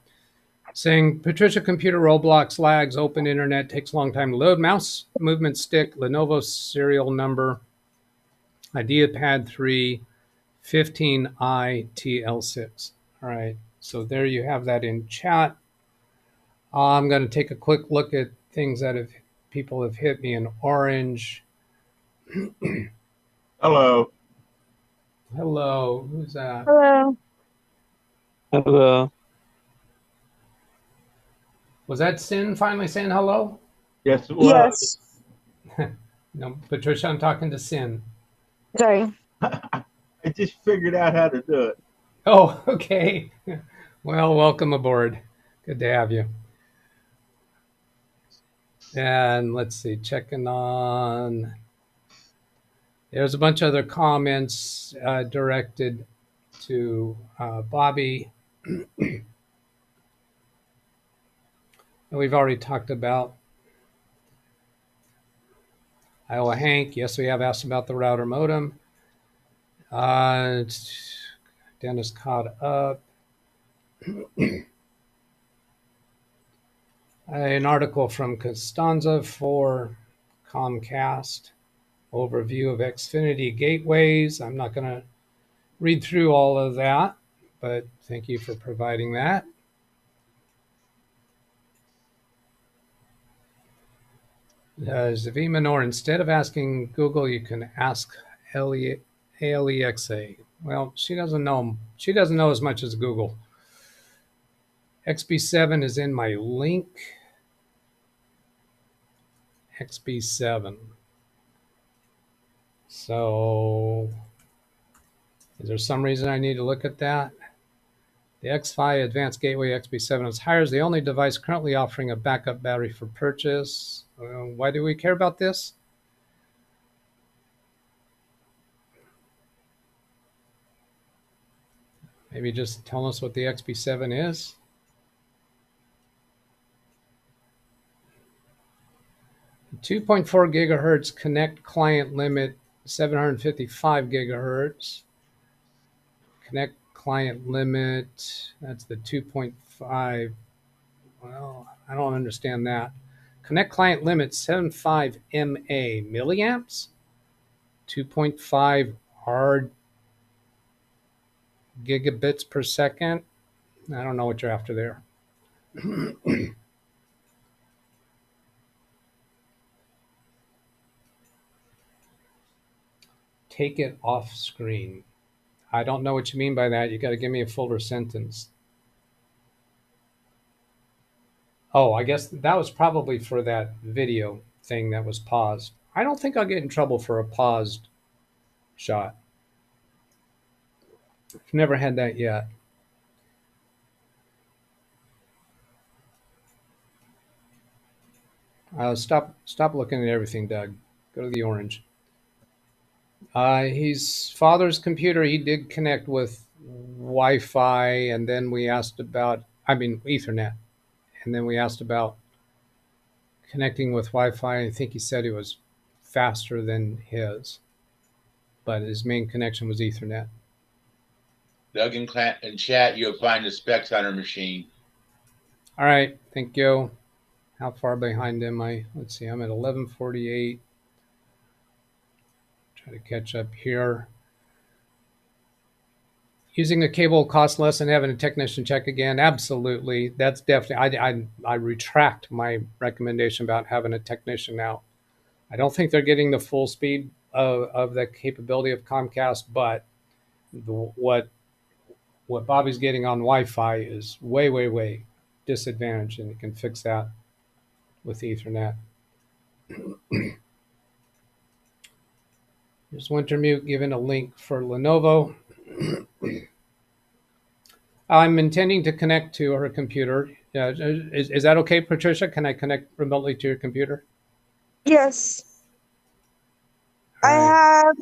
Saying, Patricia, computer Roblox lags, open internet, takes a long time to load. Mouse movement stick, Lenovo serial number, idea pad 3, 15ITL6. All right. So there you have that in chat. I'm going to take a quick look at things that people have hit me in orange. Hello. Hello. Who's that? Hello. Hello. Was that Sin finally saying hello? Yes, it was. Yes. No, Patricia, I'm talking to Sin. Sorry. I just figured out how to do it. Oh, okay. Well, welcome aboard. Good to have you. And let's see, checking on. There's a bunch of other comments directed to Bobby. We've already talked about Iowa Hank. Yes, we have asked about the router modem. Dennis caught up. An article from Costanza for Comcast. Overview of Xfinity gateways. I'm not going to read through all of that, but thank you for providing that. Demeanor, instead of asking Google, you can ask Alexa. Well, she doesn't know. She doesn't know as much as Google. XB7 is in my link. XB7. So, is there some reason I need to look at that? The X5 Advanced Gateway XB7 is higher as the only device currently offering a backup battery for purchase. Why do we care about this? Maybe just tell us what the XB7 is. The 2.4 gigahertz connect client limit, 755 gigahertz. Connect client limit, that's the 2.5. Well, I don't understand that. Connect client limit 75 mA milliamps, 2.5 R gigabits per second. I don't know what you're after there. Take it off screen. I don't know what you mean by that. You got to give me a fuller sentence. Oh, I guess that was probably for that video thing that was paused. I don't think I'll get in trouble for a paused shot. I've never had that yet. Stop looking at everything, Doug. Go to the orange. His father's computer, he did connect with Wi-Fi, and then we asked about, Ethernet. And then we asked about connecting with Wi-Fi. I think he said it was faster than his, but his main connection was Ethernet. Doug in chat, you'll find the specs on her machine. All right, thank you. How far behind am I? Let's see, I'm at 11:48. Try to catch up here. Using a cable costs less than having a technician check again. Absolutely, that's definitely. I retract my recommendation about having a technician now. I don't think they're getting the full speed of the capability of Comcast, but what Bobby's getting on Wi-Fi is way disadvantaged, and you can fix that with Ethernet. Here's Wintermute giving a link for Lenovo. I'm intending to connect to her computer. Is that okay, Patricia? Can I connect remotely to your computer? Yes. All right. I have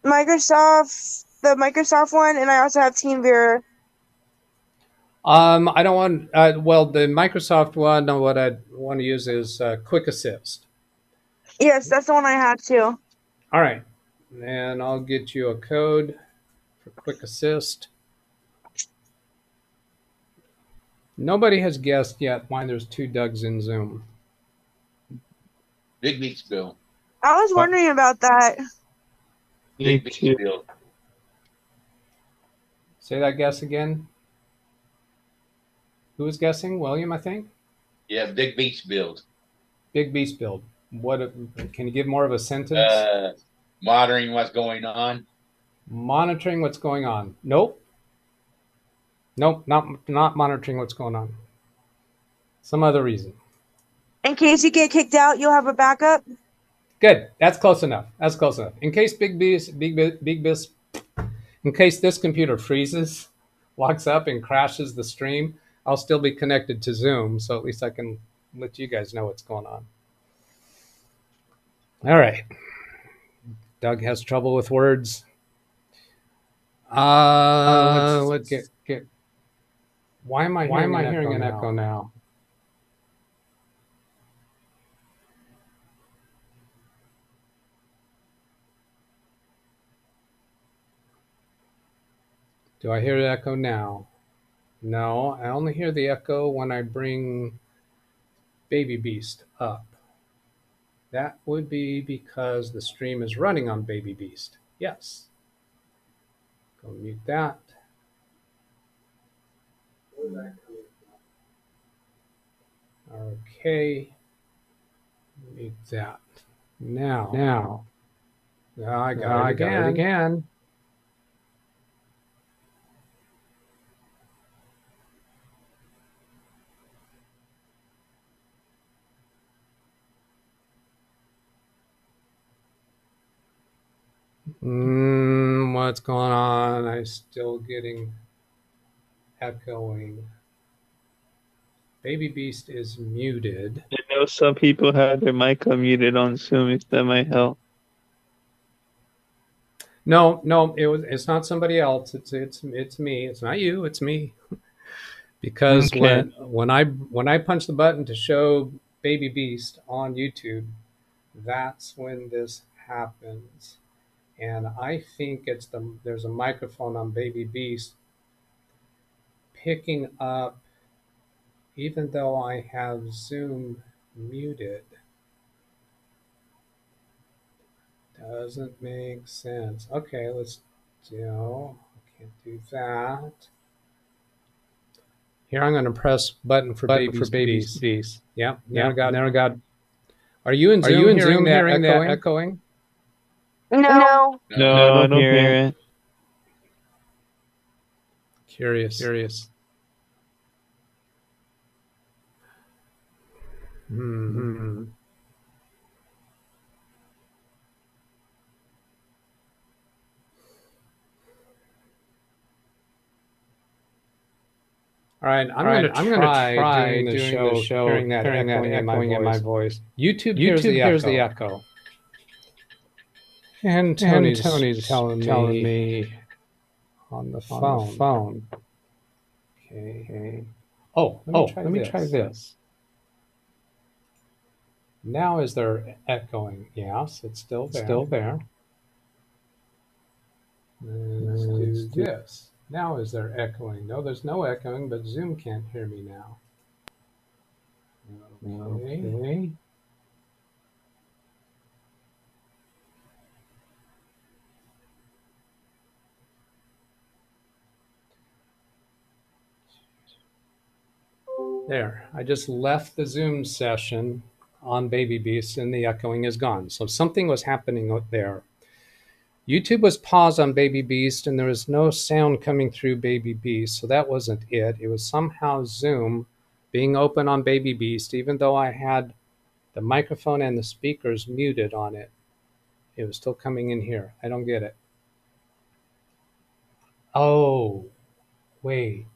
the Microsoft one, and I also have TeamViewer. I don't want. Well, the Microsoft one. What I want to use is Quick Assist. Yes, that's the one I had too. All right, and I'll get you a code for Quick Assist. Nobody has guessed yet why there's 2 Dougs in Zoom. Big Beats Bill. I was wondering about that. Big Beats Bill. Say that guess again. Who was guessing? William, I think. Yeah, Big Beats Build. Big Beast Build. What? Can you give more of a sentence? Monitoring what's going on. Monitoring what's going on. Nope. Nope. Not monitoring what's going on. Some other reason. In case you get kicked out, you'll have a backup. Good. That's close enough. That's close enough. In case in case this computer freezes, locks up, and crashes the stream, I'll still be connected to Zoom, so at least I can let you guys know what's going on. All right. Doug has trouble with words. Let's get. Why am I hearing an echo now? Do I hear the echo now? No, I only hear the echo when I bring Baby Beast up. That would be because the stream is running on Baby Beast. Yes. Go mute that. Okay. Mute that. Now. I got it again. What's going on? I'm still getting echoing. Baby Beast is muted. I know some people have their mic unmuted on Zoom, if that might help. No, it's not somebody else. It's me. It's not you. It's me. Because okay. when I punch the button to show Baby Beast on YouTube, that's when this happens. And I think there's a microphone on Baby Beast picking up, even though I have Zoom muted. Doesn't make sense. Okay, let's I can't do that. Here, I'm going to press button for Baby Beast. Yeah, now got. Are you in Zoom hearing that echoing? No. No, I don't hear it. Curious. All right, I'm going to try doing the show hearing that echoing in my voice. YouTube hears the echo. And Tony's telling me on the phone. Okay. Oh, let me try this. Now is there echoing? Yes, it's still there. Let's do this. Now is there echoing? No, there's no echoing, but Zoom can't hear me now. Okay. There, I just left the Zoom session on Baby Beast and the echoing is gone. So something was happening out there. YouTube was paused on Baby Beast and there was no sound coming through Baby Beast. So that wasn't it. It was somehow Zoom being open on Baby Beast, even though I had the microphone and the speakers muted on it. It was still coming in here. I don't get it. Oh, wait.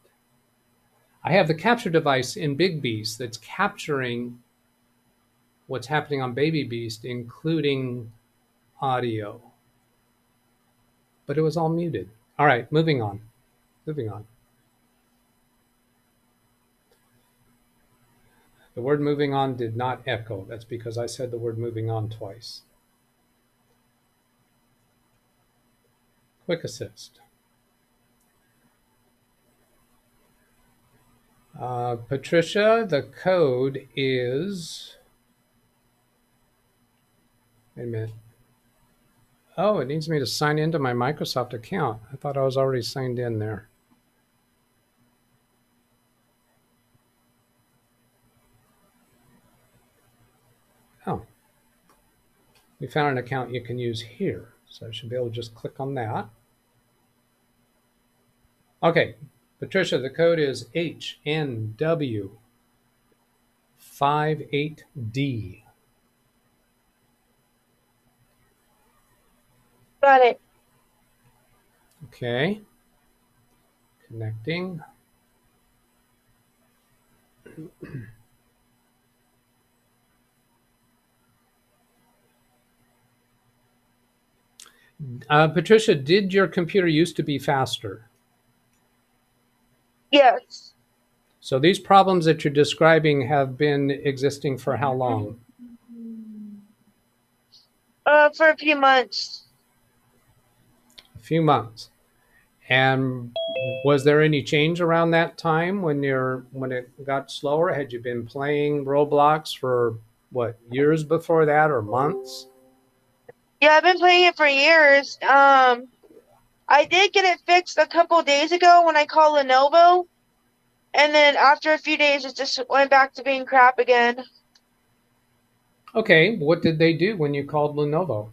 I have the capture device in Big Beast that's capturing what's happening on Baby Beast, including audio. But it was all muted. All right, moving on. Moving on. The word moving on did not echo. That's because I said the word moving on twice. Quick assist. Patricia, the code is, wait a minute. Oh, it needs me to sign into my Microsoft account. I thought I was already signed in there. Oh, we found an account you can use here. So I should be able to just click on that. Okay, Patricia, the code is HNW58D. Got it. Okay, connecting. Patricia, did your computer used to be faster? Yes. So these problems that you're describing have been existing for how long? For a few months. A few months. And was there any change around that time when it got slower? Had you been playing Roblox for what, years before that or months? Yeah, I've been playing it for years. I did get it fixed a couple days ago when I called Lenovo. And then after a few days, it just went back to being crap again. Okay, what did they do when you called Lenovo?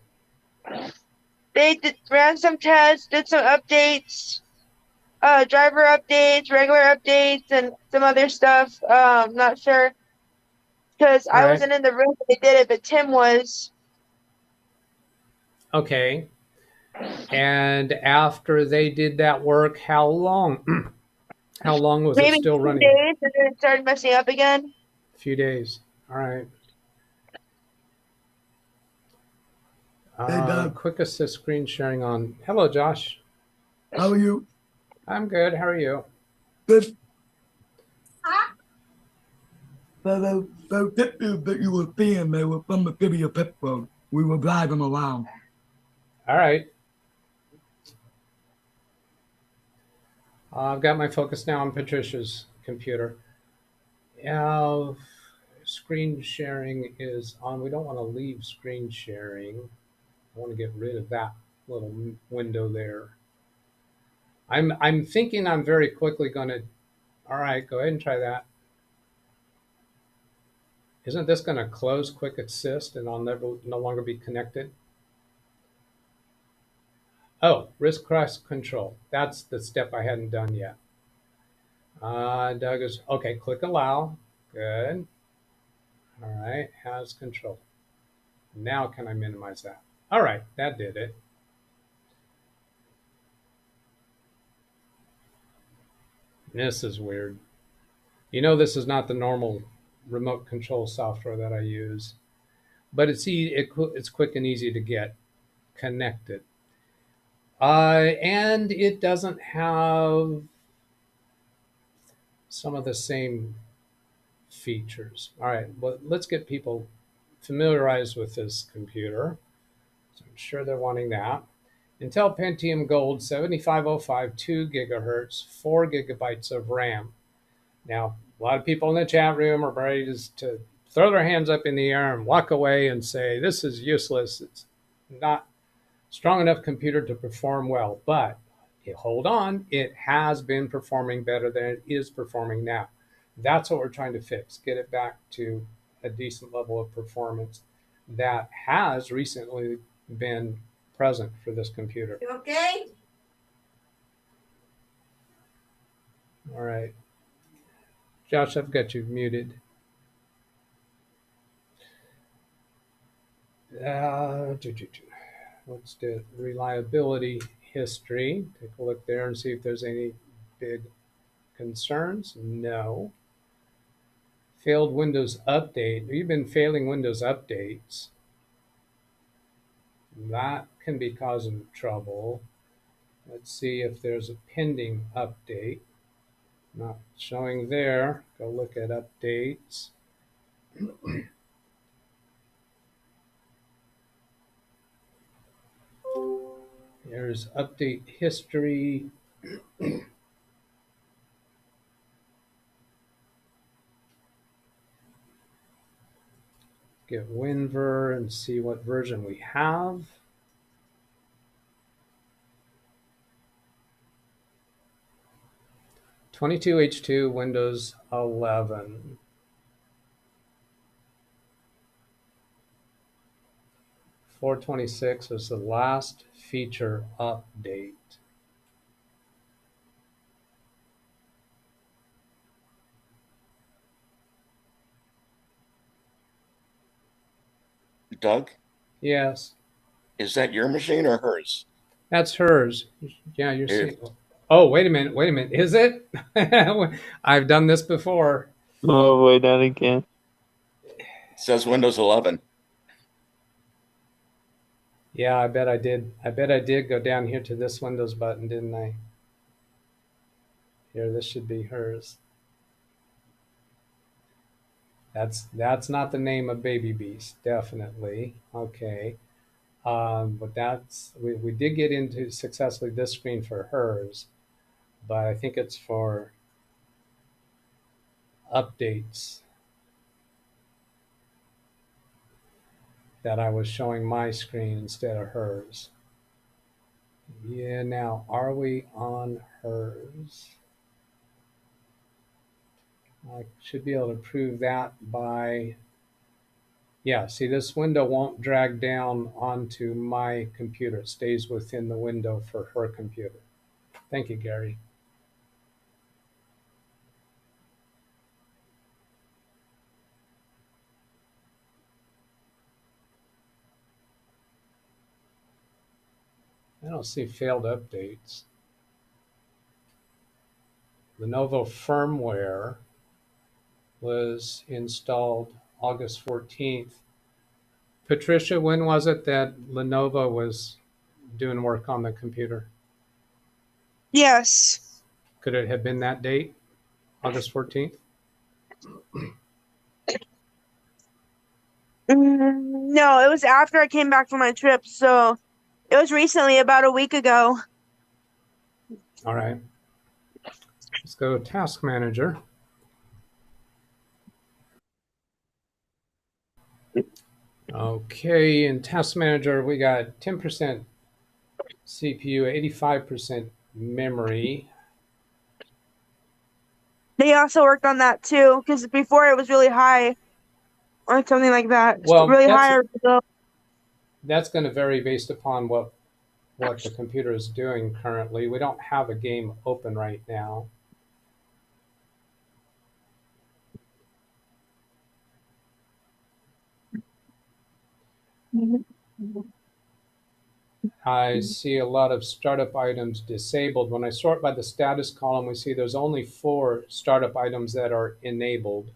They ran some tests, did some updates, driver updates, regular updates, and some other stuff. Not sure because I wasn't in the room when they did it, but Tim was. Okay. And after they did that work, how long? How long was it still running? Maybe 2 days, and then it started messing up again. A few days. All right. Quick assist screen sharing on. Hello, Josh. How are you? I'm good. How are you? Good. That you were seeing me were from the video pit road. We were driving around. All right. I've got my focus now on Patricia's computer. Now, screen sharing is on. We don't want to leave screen sharing. I want to get rid of that little window there. I'm thinking I'm very quickly going to. All right, go ahead and try that. Isn't this going to close quick assist and I'll no longer be connected? Oh, risk cross control. That's the step I hadn't done yet. Doug is, okay, click allow. Good. All right, has control. Now can I minimize that? All right, that did it. This is weird. You know, this is not the normal remote control software that I use, but it's quick and easy to get connected. And it doesn't have some of the same features. All right, well, let's get people familiarized with this computer. So I'm sure they're wanting that. Intel Pentium Gold 7505, 2 gigahertz, 4 gigabytes of RAM. Now, a lot of people in the chat room are ready to throw their hands up in the air and walk away and say, this is useless. It's not strong enough computer to perform well. But hold on, it has been performing better than it is performing now. That's what we're trying to fix, get it back to a decent level of performance that has recently been present for this computer. You okay? All right. Josh, I've got you muted. Let's do reliability history. Take a look there and see if there's any big concerns. No. Failed Windows update. You've been failing Windows updates. That can be causing trouble. Let's see if there's a pending update. Not showing there. Go look at updates. There's update history. Get WinVer and see what version we have. (22H2) Windows 11. (426) was the last feature update. Doug? Yes. Is that your machine or hers? That's hers. Yeah, you're seeing. Oh, wait a minute. Wait a minute. Is it? I've done this before. Oh, wait, not again. It says Windows 11. Yeah, I bet I did. I bet I did go down here to this Windows button, didn't I? Here, this should be hers. That's not the name of Baby Beast, definitely. Okay. But that's, we did get into successfully this screen for hers, but I think it's for updates that I was showing my screen instead of hers. Yeah, now are we on hers? I should be able to prove that by, yeah, see, this window won't drag down onto my computer. It stays within the window for her computer. Thank you, Gary. I don't see failed updates. Lenovo firmware was installed August 14th. Patricia, when was it that Lenovo was doing work on the computer? Yes. Could it have been that date, August 14th? No, it was after I came back from my trip, so it was recently, about a week ago. All right. Let's go to Task Manager. Okay, in Task Manager, we got 10% CPU, 85% memory. They also worked on that too, because before it was really high, or something like that. Well, really high. That's going to vary based upon what the computer is doing currently. We don't have a game open right now. I see a lot of startup items disabled. When I sort by the status column, we see there's only 4 startup items that are enabled.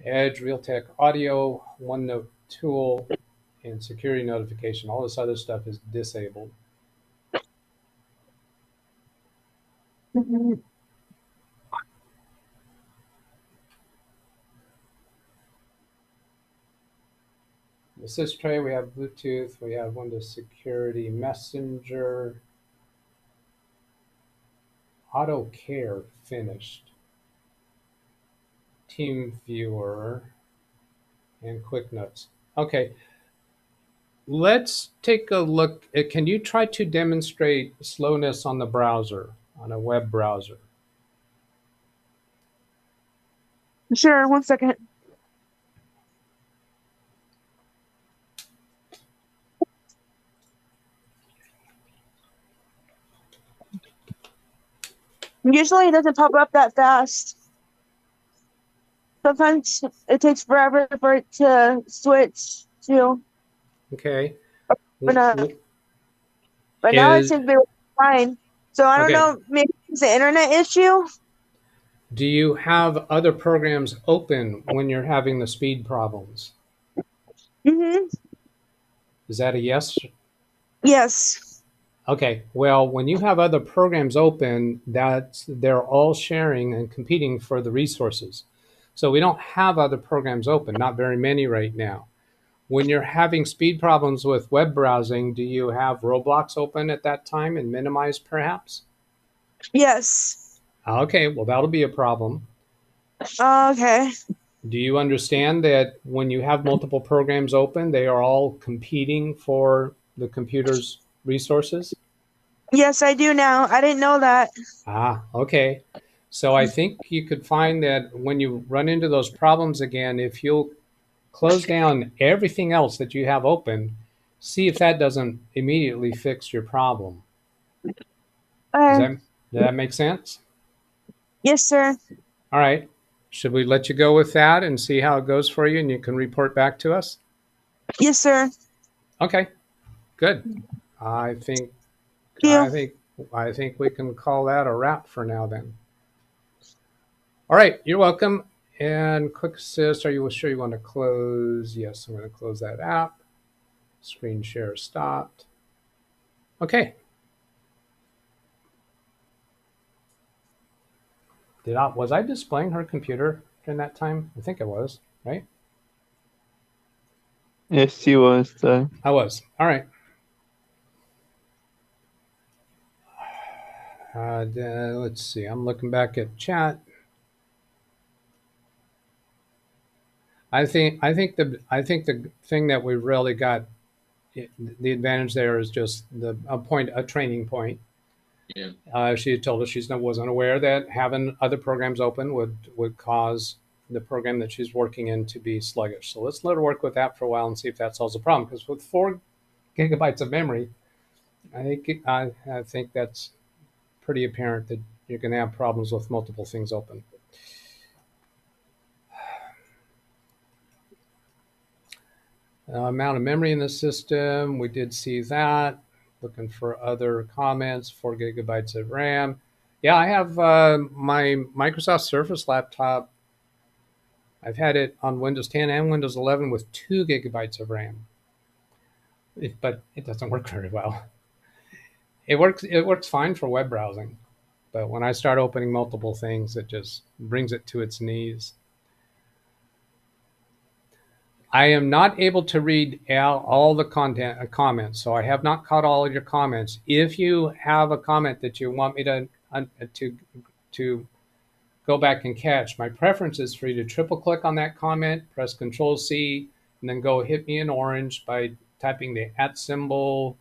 Edge, Realtek Audio, OneNote Tool, and Security Notification. All this other stuff is disabled. Assist tray, we have Bluetooth, we have Windows Security, Messenger, Auto Care finished, Team Viewer, and Quick Notes. Okay, let's take a look. Can you try to demonstrate slowness on the browser, on a web browser? Sure, 1 second. Usually it doesn't pop up that fast. Sometimes it takes forever for it to switch to. Okay. But now it seems to be fine. So I don't know, maybe it's an internet issue. Do you have other programs open when you're having the speed problems? Mm-hmm. Is that a yes? Yes. Okay, well, when you have other programs open, they're all sharing and competing for the resources. So we don't have other programs open, not very many right now. When you're having speed problems with web browsing, do you have Roblox open at that time and minimized perhaps? Yes. Okay, well, that'll be a problem. Okay. Do you understand that when you have multiple programs open, they are all competing for the computer's resources? Yes, I do now. I didn't know that. Okay. So I think you could find that when you run into those problems again, if you'll close down everything else that you have open, see if that doesn't immediately fix your problem. Does that make sense? Yes, sir. All right. Should we let you go with that and see how it goes for you and you can report back to us? Yes, sir. Okay. Good. I think we can call that a wrap for now then. All right, you're welcome. And Quick Assist, are you sure you want to close? Yes, I'm going to close that app. Screen share stopped. Okay. Was I displaying her computer during that time? I think I was, right? Yes, she was. I was. All right. Let's see. I'm looking back at chat. I think the thing that we really got the advantage there is just a training point. Yeah. She had told us she wasn't aware that having other programs open would cause the program that she's working in to be sluggish. So let's let her work with that for a while and see if that solves the problem. Because with 4 gigabytes of memory, I think that's pretty apparent that you're going to have problems with multiple things open. Amount of memory in the system, we did see that. Looking for other comments, 4 gigabytes of RAM. Yeah, I have my Microsoft Surface laptop. I've had it on Windows 10 and Windows 11 with 2 gigabytes of RAM. But it doesn't work very well. It works fine for web browsing. But when I start opening multiple things, it just brings it to its knees. I am not able to read all the comments, so I have not caught all of your comments. If you have a comment that you want me to go back and catch, my preference is for you to triple click on that comment, press Control-C, and then go hit me in orange by typing the @ symbol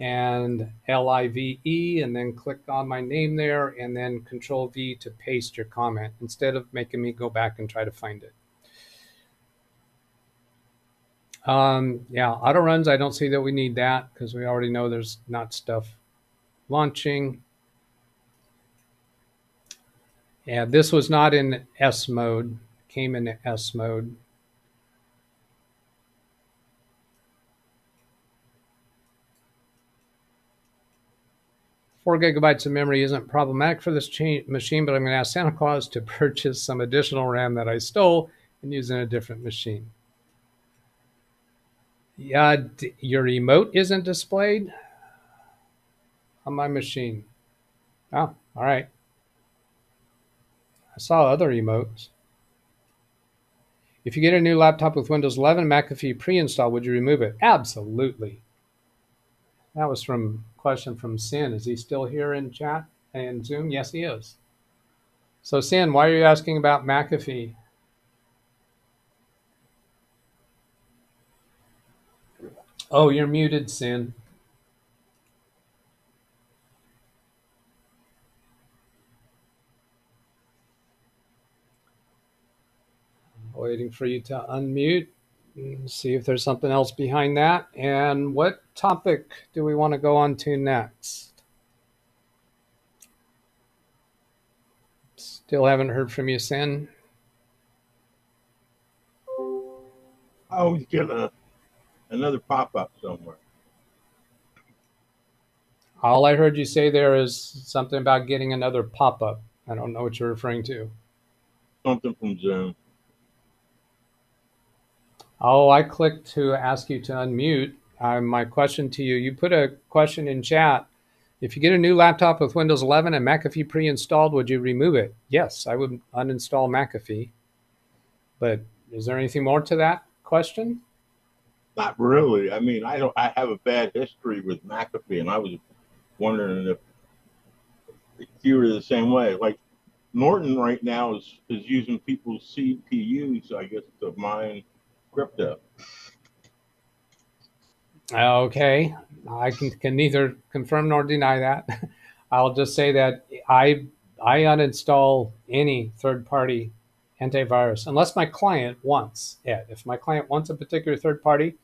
and LIVE, and then click on my name there, and then Control-V to paste your comment instead of making me go back and try to find it. Yeah, auto runs, I don't see that we need that because we already know there's not stuff launching. Yeah, this was not in S mode, came in S mode. Four gigabytes of memory isn't problematic for this machine, but I'm going to ask Santa Claus to purchase some additional RAM that I stole and use in a different machine. Yeah, your emote isn't displayed on my machine. Oh, all right. I saw other emotes. If you get a new laptop with Windows 11 McAfee pre-installed, would you remove it? Absolutely. That was from question from Sin. Is he still here in chat and Zoom? Yes, he is. So Sin, why are you asking about McAfee? Oh, you're muted, Sin. Waiting for you to unmute and see if there's something else behind that. And what topic do we want to go on to next? Still haven't heard from you, Sin. I always get another pop-up somewhere. All I heard you say there is something about getting another pop-up. I don't know what you're referring to. Something from Zoom. Oh, I clicked to ask you to unmute. My question to you, you put a question in chat. If you get a new laptop with Windows 11 and McAfee pre-installed, would you remove it? Yes, I would uninstall McAfee. But is there anything more to that question? Not really. I mean, I have a bad history with McAfee, and I was wondering if you were the same way. Like Norton right now is using people's CPUs, I guess, to mine crypto. Okay, I can neither confirm nor deny that. I'll just say that I uninstall any third-party antivirus unless my client wants it. If my client wants a particular third-party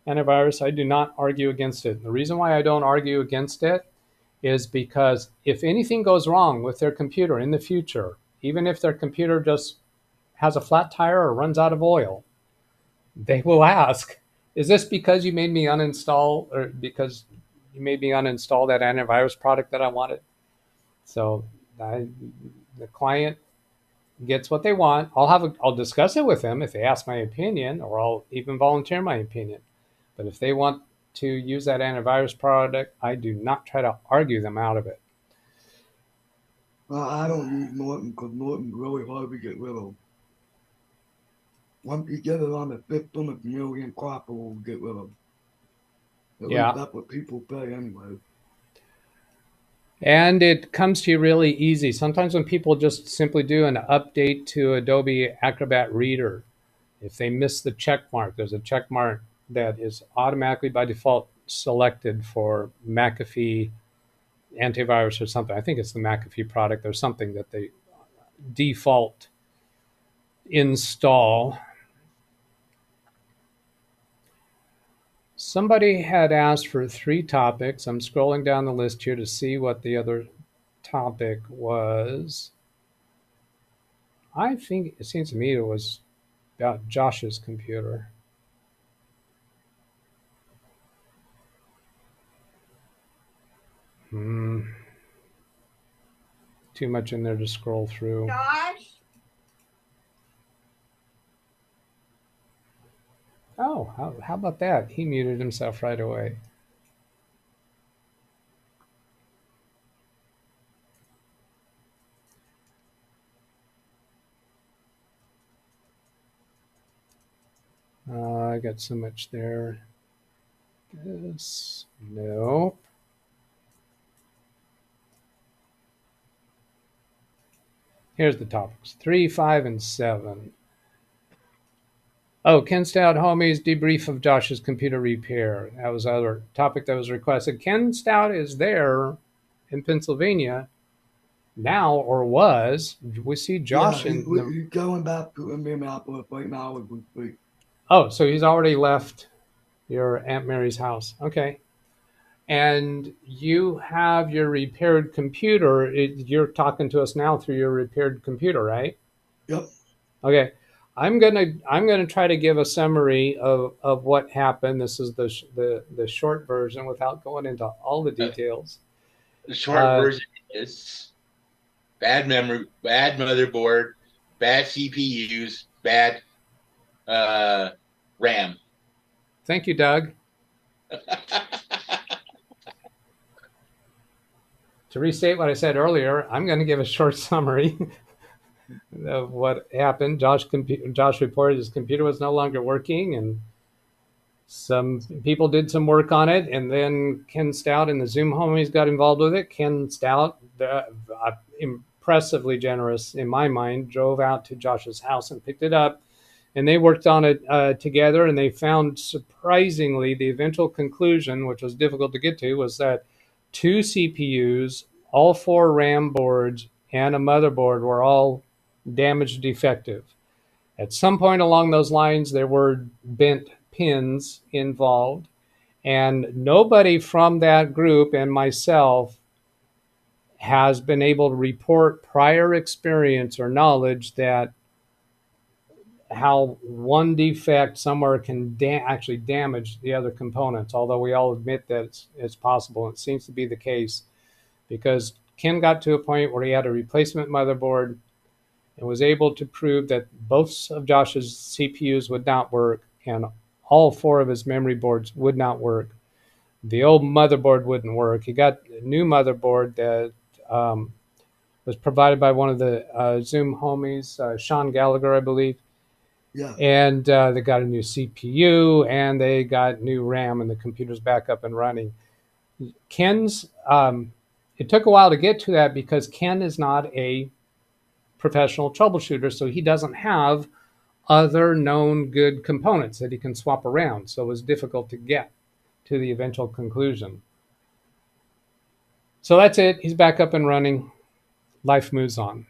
antivirus, I do not argue against it. The reason why I don't argue against it is because if anything goes wrong with their computer in the future, even if their computer just has a flat tire or runs out of oil, they will ask, is this because you made me uninstall, or because you made me uninstall that antivirus product that I wanted? So the client gets what they want. I'll discuss it with them if they ask my opinion, or I'll even volunteer my opinion. But if they want to use that antivirus product, I do not try to argue them out of it. Well, I don't use Norton because Norton's really hard to get rid of. Once you get it on the system, it's nearly impossible to get rid of. At least that's what people say anyway. And it comes to you really easy. Sometimes when people just simply do an update to Adobe Acrobat Reader, if they miss the check mark, there's a check mark that is automatically by default selected for McAfee antivirus or something. I think it's the McAfee product or something that they default install. Somebody had asked for 3 topics. I'm scrolling down the list here to see what the other topic was. I think it seems to me it was about Josh's computer. Too much in there to scroll through. Josh? Oh, how about that? He muted himself right away. I got so much there. This, nope. Here's the topics, 3, 5, and 7. Oh, Ken Stout Homies, debrief of Josh's computer repair. That was another topic that was requested. Ken Stout is there in Pennsylvania now, or was. We see Josh he's going back to Indianapolis right now as we speak. Oh, so he's already left your Aunt Mary's house. Okay. And you have your repaired computer. You're talking to us now through your repaired computer, right? Yep. Okay. I'm gonna try to give a summary of what happened. This is the short version without going into all the details. The short version is bad memory, bad motherboard, bad CPUs, bad RAM. Thank you, Doug. To restate what I said earlier, I'm going to give a short summary. of what happened. Josh reported his computer was no longer working, and some people did some work on it, and then Ken Stout and the Zoom homies got involved with it. Ken Stout, impressively generous in my mind, drove out to Josh's house and picked it up, and they worked on it together, and they found, surprisingly, the eventual conclusion, which was difficult to get to, was that 2 CPUs, all 4 RAM boards, and a motherboard were all damaged, defective. At some point along those lines, there were bent pins involved, and nobody from that group and myself has been able to report prior experience or knowledge that how one defect somewhere can actually damage the other components, although we all admit that it's possible. It seems to be the case because Ken got to a point where he had a replacement motherboard and was able to prove that both of Josh's CPUs would not work and all 4 of his memory boards would not work. The old motherboard wouldn't work. He got a new motherboard that was provided by one of the Zoom homies, Sean Gallagher, I believe. Yeah. And they got a new CPU and they got new RAM, and the computer's back up and running. Ken's, it took a while to get to that because Ken is not a professional troubleshooter, so he doesn't have other known good components that he can swap around. So it was difficult to get to the eventual conclusion. So that's it. He's back up and running. Life moves on.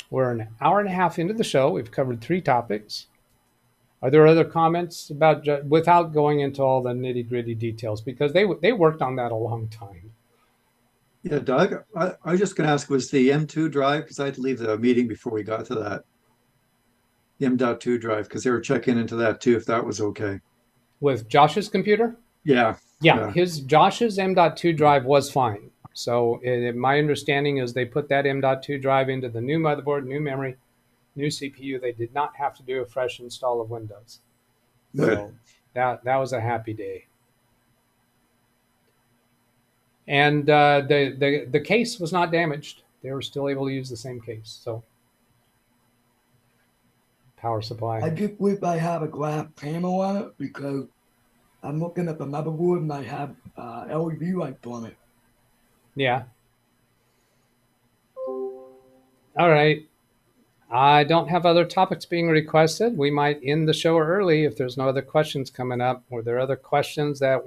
We're an hour and a half into the show. We've covered 3 topics. Are there other comments about, without going into all the nitty-gritty details, because they worked on that a long time. Yeah, Doug, I was just going to ask, was the M2 drive, because I had to leave the meeting before we got to that, the M.2 drive, because they were checking into that too, if that was okay. With Josh's computer? Yeah. Yeah. Josh's M.2 drive was fine. So my understanding is they put that M.2 drive into the new motherboard, new memory, new CPU. They did not have to do a fresh install of Windows. Good. So that was a happy day. And the case was not damaged. They were still able to use the same case. So power supply. I just wish I had a glass panel on it because I'm looking at the motherboard and I have LED lights on it. Yeah. All right. I don't have other topics being requested. We might end the show early if there's no other questions coming up. Were there other questions that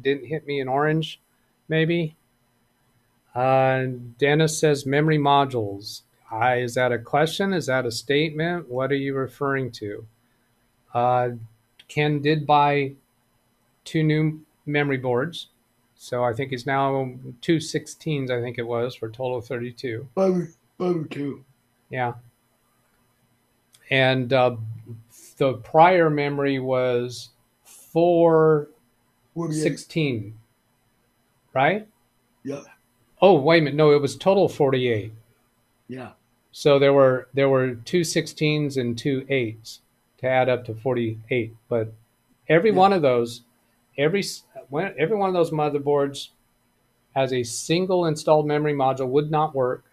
didn't hit me in orange? Maybe. Dennis says memory modules. Is that a question? Is that a statement? What are you referring to? Ken did buy 2 new memory boards. So I think he's now 2 16s, I think it was, for a total of 32. 32. Yeah. And the prior memory was 416, right? Yeah. Oh, wait a minute. No, it was total 48. Yeah. So there were 2 16s and 2 8s to add up to 48. But every one of those, every one of those motherboards as a single installed memory module would not work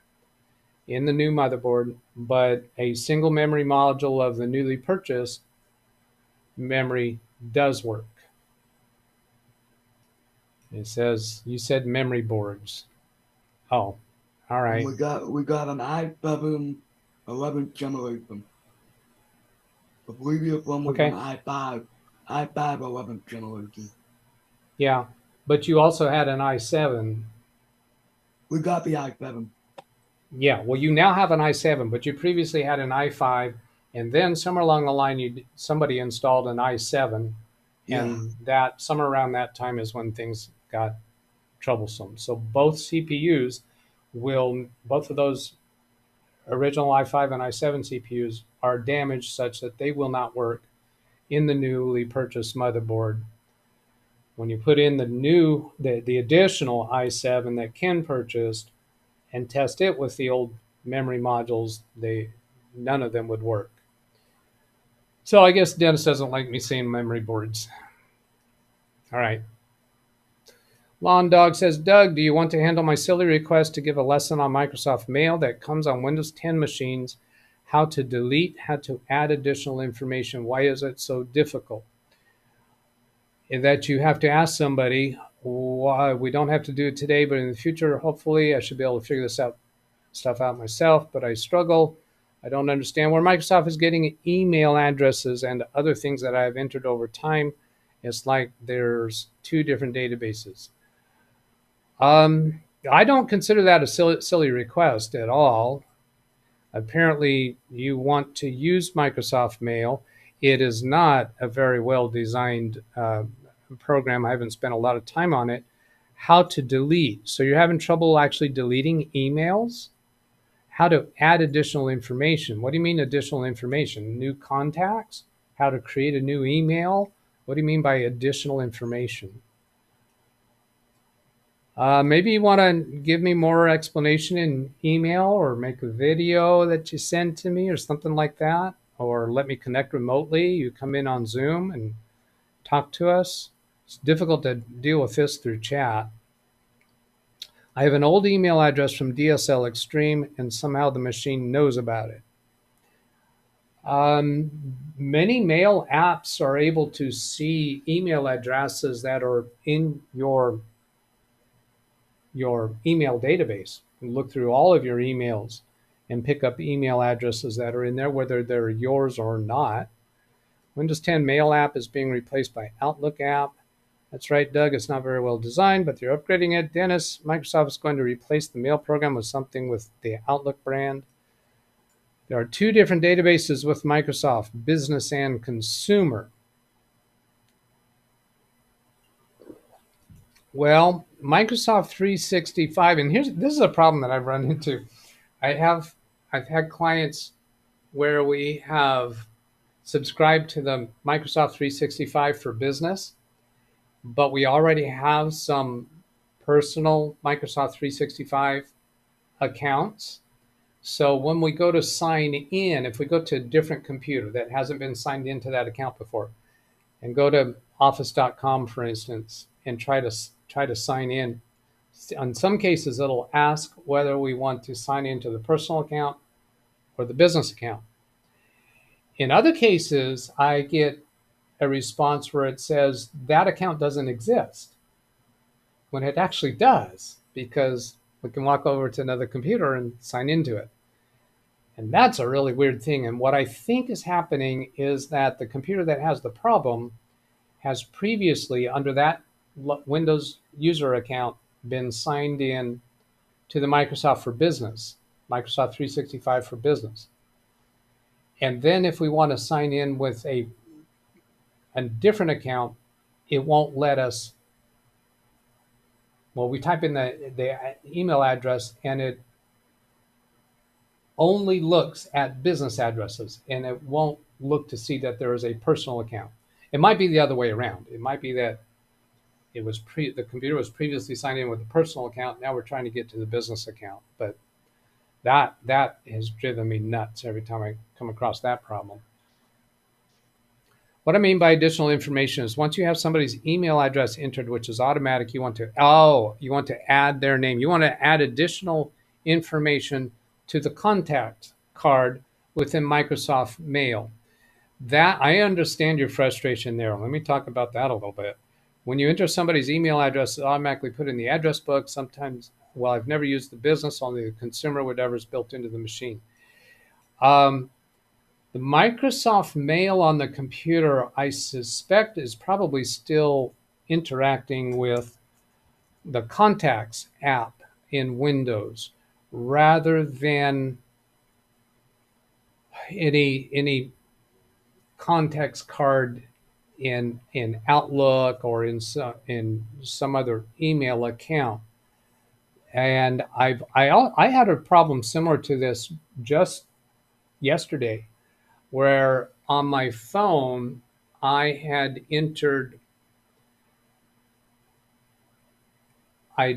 in the new motherboard, but a single memory module of the newly purchased memory does work. It says, you said memory boards. Oh, all right. We got an i7 11th generation. The previous one was an i5 11th generation. Yeah, but you also had an i7. We got the i7. Yeah, well, you now have an i7, but you previously had an i5, and then somewhere along the line, somebody installed an i7, and that somewhere around that time is when things got troublesome. So both CPUs both of those original i5 and i7 CPUs are damaged such that they will not work in the newly purchased motherboard. When you put in the additional i7 that Ken purchased and test it with the old memory modules, none of them would work. So I guess Dennis doesn't like me saying memory boards. All right. Lawn Dog says, Doug, do you want to handle my silly request to give a lesson on Microsoft Mail that comes on Windows 10 machines? How to delete, how to add additional information. Why is it so difficult? That you have to ask somebody. Why? We don't have to do it today, but in the future, hopefully, I should be able to figure this stuff out myself, but I struggle. I don't understand where Microsoft is getting email addresses and other things that I've entered over time. It's like there's two different databases. I don't consider that a silly request at all. Apparently, you want to use Microsoft Mail. It is not a very well-designed program. I haven't spent a lot of time on it. How to delete. So you're having trouble actually deleting emails? How to add additional information. What do you mean additional information? New contacts? How to create a new email? What do you mean by additional information? Maybe you want to give me more explanation in email, or make a video that you send to me or something like that, or let me connect remotely. You come in on Zoom and talk to us. It's difficult to deal with this through chat. I have an old email address from DSL Extreme, and somehow the machine knows about it. Many mail apps are able to see email addresses that are in your email database, and look through all of your emails and pick up email addresses that are in there, whether they're yours or not. Windows 10 Mail app is being replaced by Outlook app. That's right, Doug. It's not very well designed, but they're upgrading it. Dennis, Microsoft is going to replace the mail program with something with the Outlook brand. There are two different databases with Microsoft, Business and Consumer. Well, Microsoft 365, and this is a problem that I've run into. I've had clients where we have subscribed to the Microsoft 365 for business, but we already have some personal Microsoft 365 accounts. So when we go to sign in, if we go to a different computer that hasn't been signed into that account before, and go to office.com, for instance, and try to sign in, in some cases it'll ask whether we want to sign into the personal account or the business account. In other cases, I get a response where it says that account doesn't exist, when it actually does, because we can walk over to another computer and sign into it. And that's a really weird thing. And what I think is happening is that the computer that has the problem has previously, under that Windows user account, been signed in to the Microsoft for Business, Microsoft 365 for Business. And then if we want to sign in with a different account, it won't let us. Well, we type in the email address, and it only looks at business addresses, and it won't look to see that there is a personal account. It might be the other way around. It might be that it was the computer was previously signed in with a personal account. Now we're trying to get to the business account. But that has driven me nuts every time I come across that problem. What I mean by additional information is once you have somebody's email address entered, which is automatic, you want to add their name. You want to add additional information to the contact card within Microsoft Mail. That, I understand your frustration there. Let me talk about that a little bit. When you enter somebody's email address, it's automatically put in the address book. Sometimes, well, I've never used the business, only the consumer, whatever is built into the machine. The Microsoft Mail on the computer, I suspect, is probably still interacting with the Contacts app in Windows rather than any context card in Outlook or in some other email account. And I had a problem similar to this just yesterday, where on my phone I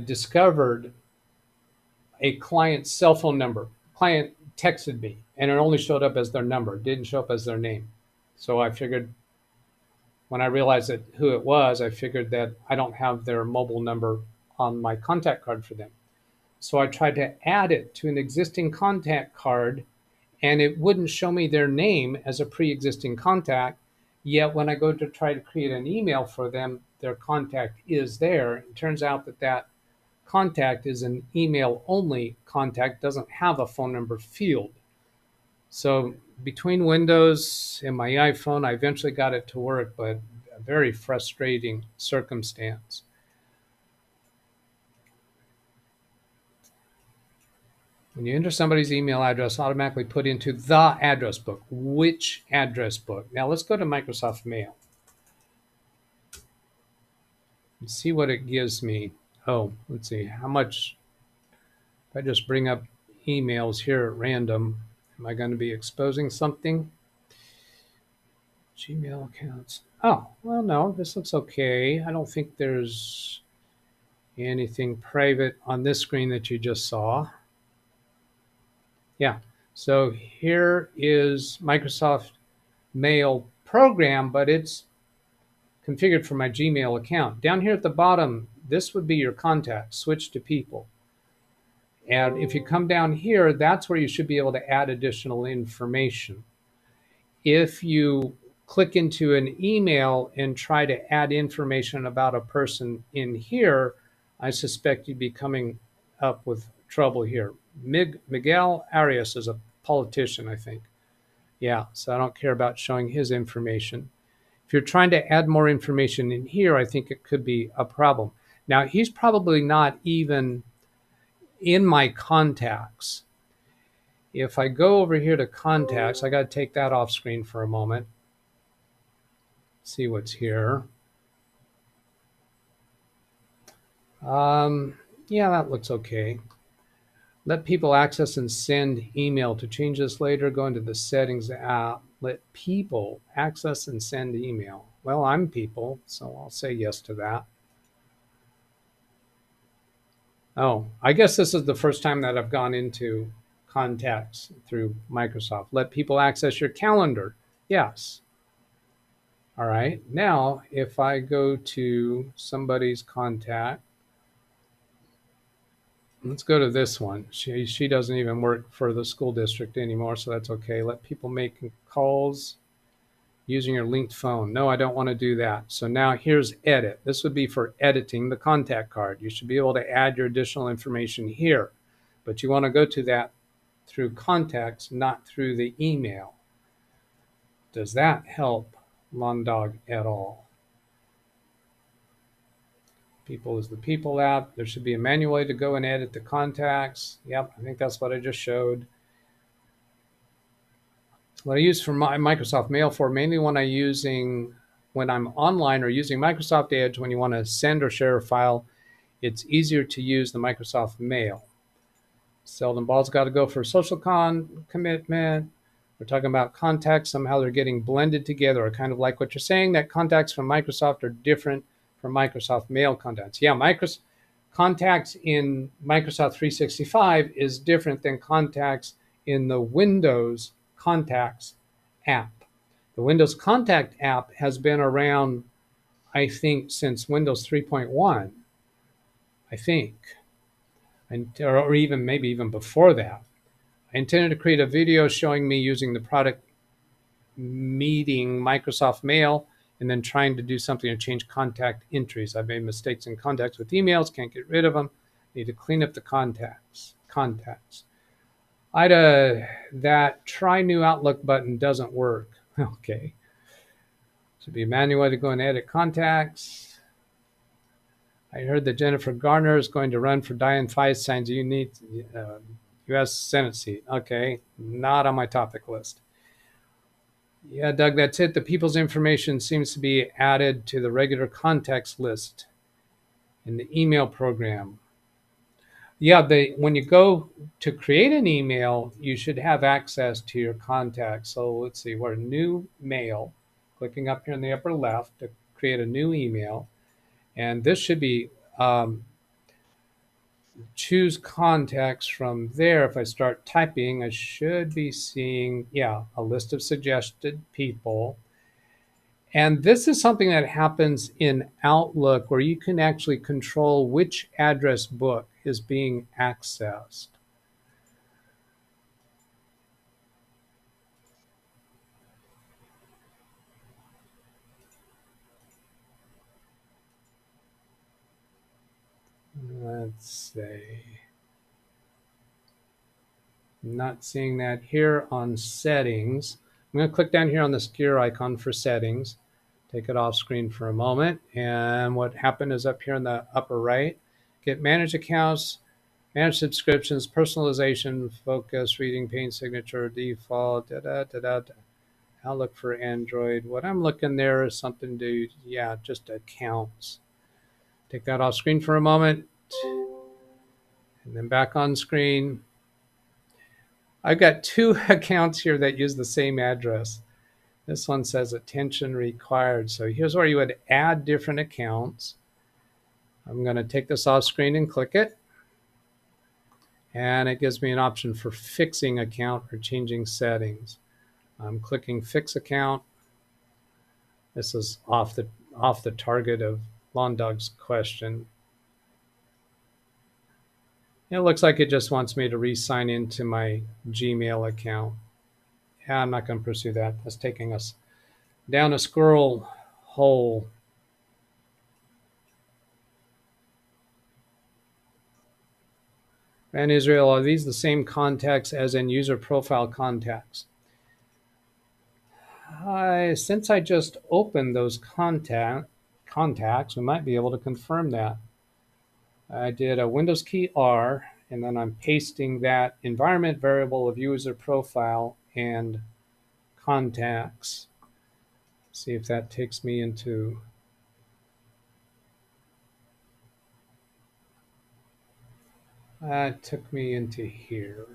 discovered a client's cell phone number. Client texted me, and it only showed up as their number. It didn't show up as their name. So I figured, when I realized who it was, I figured that I don't have their mobile number on my contact card for them. So I tried to add it to an existing contact card, and it wouldn't show me their name as a pre-existing contact. Yet when I go to try to create an email for them, their contact is there. It turns out that that contact is an email only contact, doesn't have a phone number field. So between Windows and my iPhone, I eventually got it to work, but a very frustrating circumstance. When you enter somebody's email address, automatically put into the address book. Which address book? Now let's go to Microsoft Mail and see what it gives me. Oh, let's see how much. If I just bring up emails here at random, am I going to be exposing something? Gmail accounts. Oh, well, no, this looks okay. I don't think there's anything private on this screen that you just saw. Yeah, so here is Microsoft Mail program, but it's configured for my Gmail account. Down here at the bottom, this would be your contacts. Switch to people. And if you come down here, that's where you should be able to add additional information. If you click into an email and try to add information about a person in here, I suspect you'd be coming up with trouble here. Miguel Arias is a politician, I think. Yeah, so I don't care about showing his information. If you're trying to add more information in here, I think it could be a problem. Now, he's probably not even in my contacts. If I go over here to contacts, I got to take that off screen for a moment. See what's here. Yeah, that looks okay. Let people access and send email. To change this later, go into the settings app. Let people access and send email. Well, I'm people, so I'll say yes to that. Oh, I guess this is the first time that I've gone into contacts through Microsoft. Let people access your calendar. Yes. All right. Now, if I go to somebody's contact, let's go to this one. She doesn't even work for the school district anymore, so that's okay. Let people make calls using your linked phone. No, I don't want to do that. So now here's edit. This would be for editing the contact card. You should be able to add your additional information here, but you want to go to that through contacts, not through the email. Does that help Lawn Dog at all? People is the people app. There should be a manual way to go and edit the contacts. Yep, I think that's what I just showed. What I use for my Microsoft Mail for, mainly when I'm online or using Microsoft Edge, when you want to send or share a file, it's easier to use the Microsoft Mail. Seldom Ball's got to go for a social commitment. We're talking about contacts. Somehow they're getting blended together, kind of like what you're saying, that contacts from Microsoft are different from Microsoft Mail contacts. Yeah, contacts in Microsoft 365 is different than contacts in the Windows Contacts app. The Windows Contact app has been around, I think, since Windows 3.1, I think, or even maybe even before that. I intended to create a video showing me using the product meeting Microsoft Mail and then trying to do something to change contact entries. I've made mistakes in contacts with emails, can't get rid of them. Need to clean up the contacts. Ida, that try new Outlook button doesn't work. Okay. Should be a manual way to go and edit contacts. I heard that Jennifer Garner is going to run for Dianne Feinstein's U.S. Senate seat. Okay, not on my topic list. Yeah, Doug, that's it. The people's information seems to be added to the regular contacts list in the email program. Yeah, when you go to create an email, you should have access to your contacts. So let's see, we're new mail, clicking up here in the upper left to create a new email. And this should be choose contacts from there. If I start typing, I should be seeing, yeah, a list of suggested people. And this is something that happens in Outlook where you can actually control which address book is being accessed. Let's see. I'm not seeing that here on settings. I'm going to click down here on this gear icon for settings. Take it off screen for a moment. And what happened is up here in the upper right, get manage accounts, manage subscriptions, personalization, focus, reading, paint signature, default, Outlook for Android. What I'm looking there is something to, yeah, just accounts. Take that off screen for a moment. And then back on screen. I've got two accounts here that use the same address. This one says attention required. So here's where you would add different accounts. I'm going to take this off screen and click it. And it gives me an option for fixing account or changing settings. I'm clicking fix account. This is off the target of Lawn Dog's question. It looks like it just wants me to re-sign into my Gmail account. Yeah, I'm not going to pursue that. That's taking us down a squirrel hole. And Israel, are these the same contacts as in user profile contacts? Since I just opened those contacts, we might be able to confirm that. I did a Windows key R, and then I'm pasting that environment variable of user profile and contacts. See if that takes me into took me into here.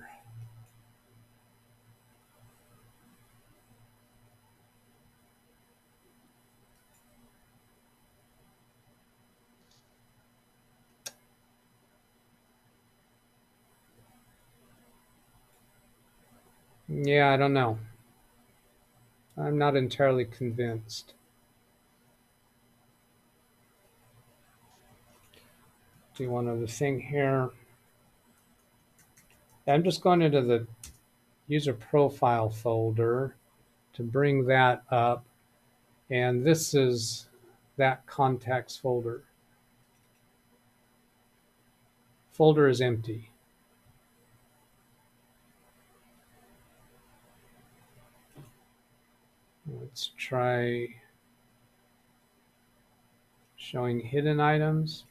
Yeah, I don't know. I'm not entirely convinced. Do one other thing here. I'm just going into the user profile folder to bring that up. And this is that contacts folder. Folder is empty. Let's try showing hidden items.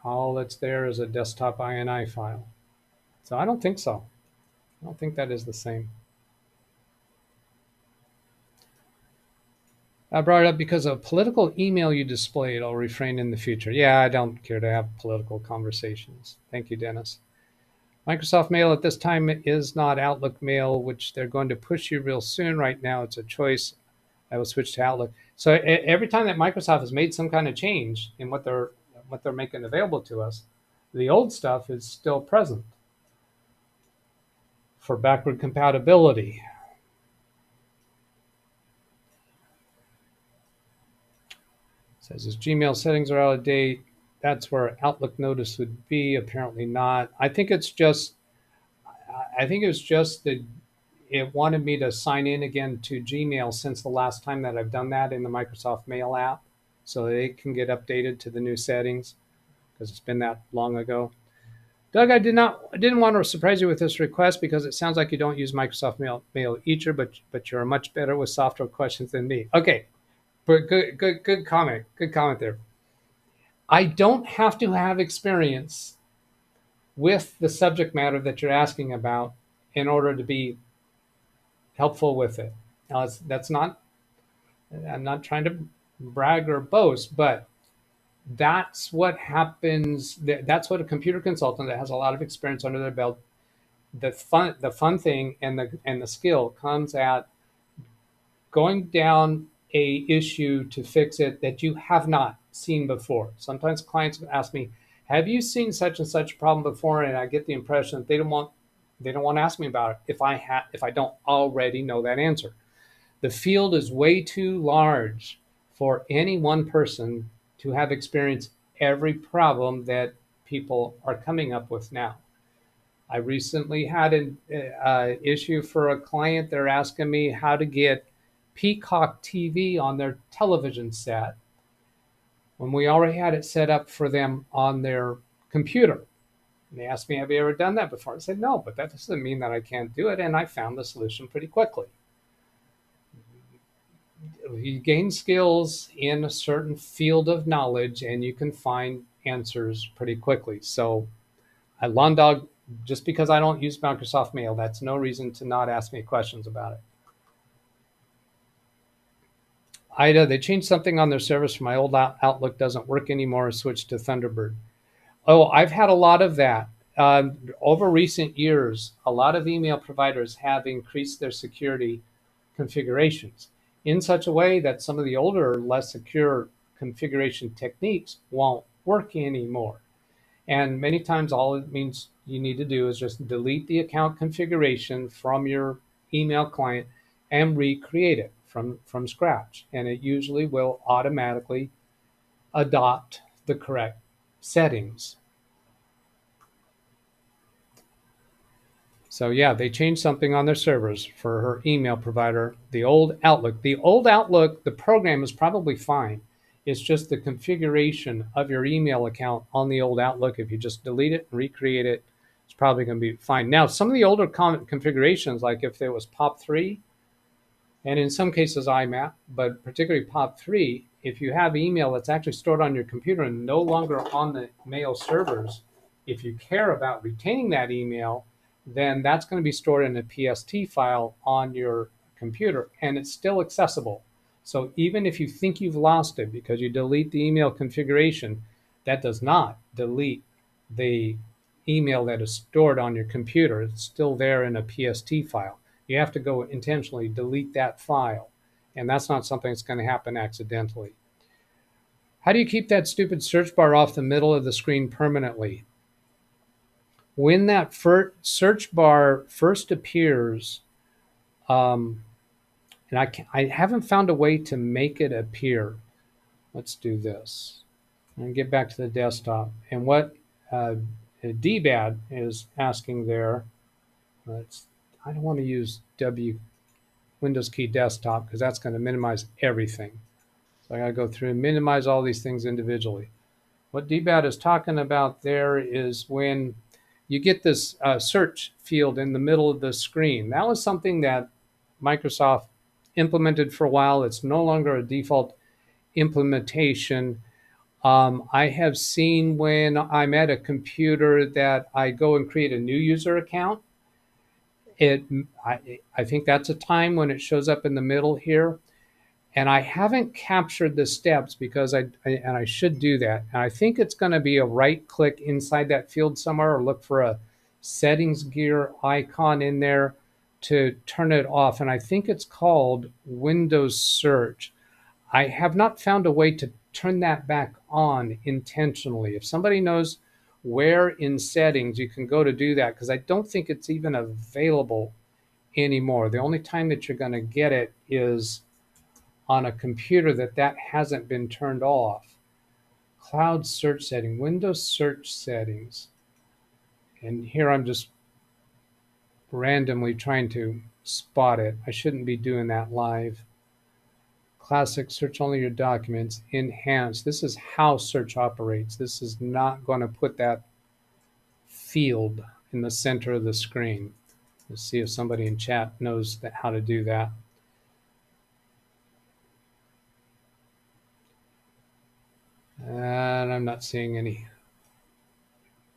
All that's there is a desktop INI file. So I don't think so. I don't think that is the same. I brought it up because of political email you displayed. I'll refrain in the future. Yeah, I don't care to have political conversations. Thank you, Dennis. Microsoft Mail at this time is not Outlook Mail, which they're going to push you real soon. Right now, it's a choice. I will switch to Outlook. So every time that Microsoft has made some kind of change in what they're making available to us, the old stuff is still present for backward compatibility. It says his Gmail settings are out of date. That's where Outlook notice would be. Apparently not. I think it's just that it wanted me to sign in again to Gmail since the last time that I've done that in the Microsoft Mail app, so that it can get updated to the new settings because it's been that long ago. Doug, I didn't want to surprise you with this request because it sounds like you don't use Microsoft Mail either, but you're much better with software questions than me. Okay, but good comment. Good comment there. I don't have to have experience with the subject matter that you're asking about in order to be helpful with it. Now, I'm not trying to brag or boast, but that's what happens. That's what a computer consultant that has a lot of experience under their belt, the fun thing and the skill comes at going down a issue to fix it that you have not seen before. Sometimes clients ask me, have you seen such and such problem before? And I get the impression that they don't want to ask me about it if I don't already know that answer. The field is way too large for any one person to have experienced every problem that people are coming up with now. I recently had an issue for a client. They're asking me how to get Peacock TV on their television set when we already had it set up for them on their computer. And they asked me, have you ever done that before? I said, no, but that doesn't mean that I can't do it. And I found the solution pretty quickly. You gain skills in a certain field of knowledge and you can find answers pretty quickly. So Lawn Dog, just because I don't use Microsoft Mail, that's no reason to not ask me questions about it. Ida, they changed something on their service. My old Outlook doesn't work anymore. Switched to Thunderbird. Oh, I've had a lot of that. Over recent years, a lot of email providers have increased their security configurations in such a way that some of the older, less secure configuration techniques won't work anymore. And many times all it means you need to do is just delete the account configuration from your email client and recreate it from scratch. And it usually will automatically adopt the correct settings. So yeah, they changed something on their servers for her email provider, the old Outlook. The old Outlook, the program is probably fine. It's just the configuration of your email account on the old Outlook. If you just delete it and recreate it, it's probably going to be fine. Now, some of the older configurations, like if there was POP3, and in some cases IMAP, but particularly POP3, if you have email that's actually stored on your computer and no longer on the mail servers, if you care about retaining that email, then that's going to be stored in a PST file on your computer, and it's still accessible. So even if you think you've lost it because you delete the email configuration, that does not delete the email that is stored on your computer. It's still there in a PST file. You have to go intentionally delete that file, and that's not something that's going to happen accidentally. How do you keep that stupid search bar off the middle of the screen permanently? When that search bar first appears, and I haven't found a way to make it appear. Let's do this. And get back to the desktop. And what DBAD is asking there, I don't want to use Windows key desktop because that's going to minimize everything. So I got to go through and minimize all these things individually. What DBAD is talking about there is when you get this search field in the middle of the screen. That was something that Microsoft implemented for a while. It's no longer a default implementation. I have seen when I'm at a computer that I go and create a new user account. I think that's a time when it shows up in the middle here. And I haven't captured the steps because I should do that. And I think it's going to be a right click inside that field somewhere, or look for a settings gear icon in there to turn it off. And I think it's called Windows Search. I have not found a way to turn that back on intentionally. If somebody knows where in settings you can go to do that, because I don't think it's even available anymore. The only time that you're going to get it is on a computer that hasn't been turned off. Cloud search setting, Windows search settings. And here I'm just randomly trying to spot it. I shouldn't be doing that live. Classic, search only your documents. Enhance, this is how search operates. This is not going to put that field in the center of the screen. Let's see if somebody in chat knows how to do that. And I'm not seeing any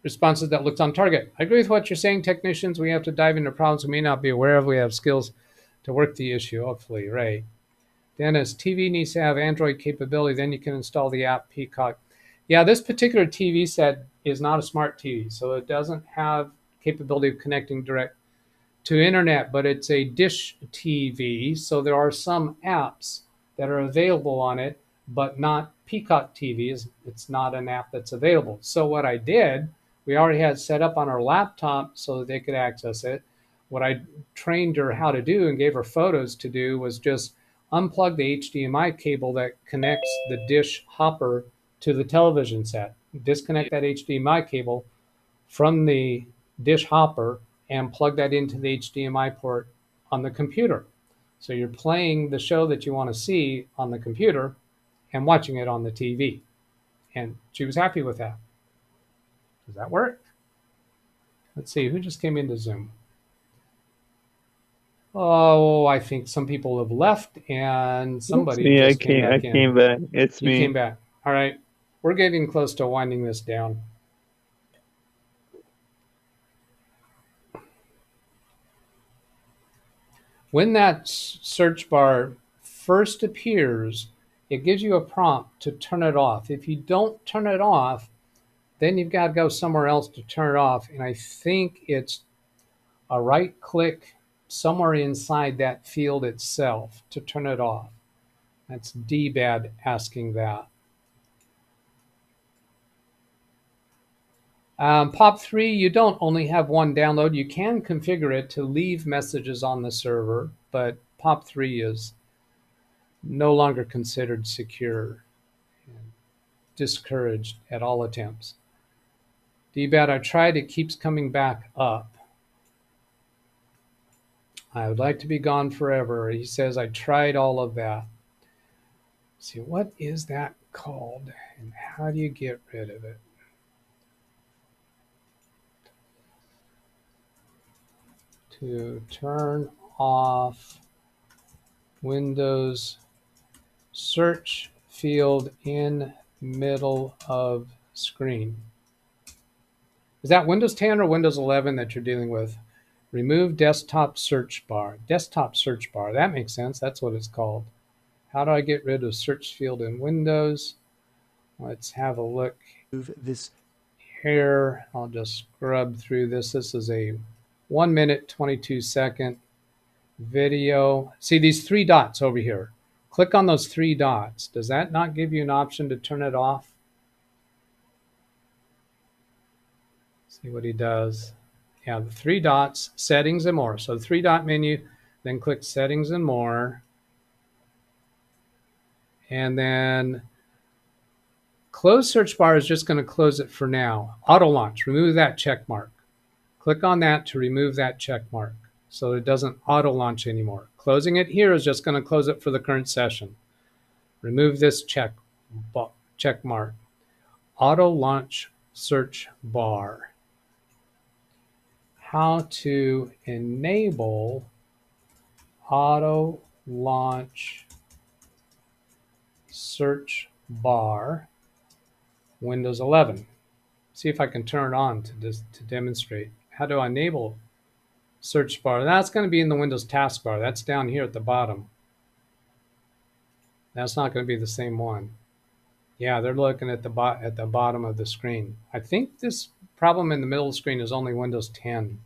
responses that looked on target. I agree with what you're saying, technicians. We have to dive into problems we may not be aware of. We have skills to work the issue, hopefully, right? Dennis, TV needs to have Android capability, then you can install the app Peacock. Yeah, this particular TV set is not a smart TV, so it doesn't have capability of connecting direct to internet, but it's a dish TV, so there are some apps that are available on it, but not Peacock TV. It's not an app that's available. So what I did, we already had set up on our laptop so that they could access it. what I trained her how to do and gave her photos to do was just unplug the HDMI cable that connects the dish hopper to the television set. Disconnect that HDMI cable from the dish hopper and plug that into the HDMI port on the computer. So you're playing the show that you want to see on the computer and watching it on the TV. And she was happy with that. Does that work? Let's see, who just came into Zoom? Oh, I think some people have left and somebody Me, just came back in. I came back. It's You me. came back. All right. We're getting close to winding this down. When that search bar first appears, it gives you a prompt to turn it off. If you don't turn it off, then you've got to go somewhere else to turn it off. And I think it's a right click somewhere inside that field itself to turn it off. That's DBAD asking that. POP3, you don't only have one download. You can configure it to leave messages on the server, but POP3 is no longer considered secure and discouraged at all attempts. DBAD, I tried, it keeps coming back up. I would like to be gone forever. He says, I tried all of that. Let's see, what is that called and how do you get rid of it? To turn off Windows search field in middle of screen. Is that Windows 10 or Windows 11 that you're dealing with? Remove desktop search bar. Desktop search bar, that makes sense. That's what it's called. How do I get rid of search field in Windows? Let's have a look. This here, I'll just scrub through this. This is a 1 minute, 22-second video. See these three dots over here. Click on those three dots. Does that not give you an option to turn it off? See what he does. Yeah, the three dots, settings and more. So the three-dot menu, then click settings and more. And then close search bar is just going to close it for now. Auto launch, remove that check mark. Click on that to remove that check mark so it doesn't auto launch anymore. Closing it here is just going to close it for the current session. Remove this check mark. Auto launch search bar. How to enable auto launch search bar Windows 11. See if I can turn it on to demonstrate. How do I enable search bar? That's going to be in the Windows taskbar. That's down here at the bottom. That's not going to be the same one. Yeah, they're looking at the bottom of the screen. I think this problem in the middle of the screen is only Windows 10.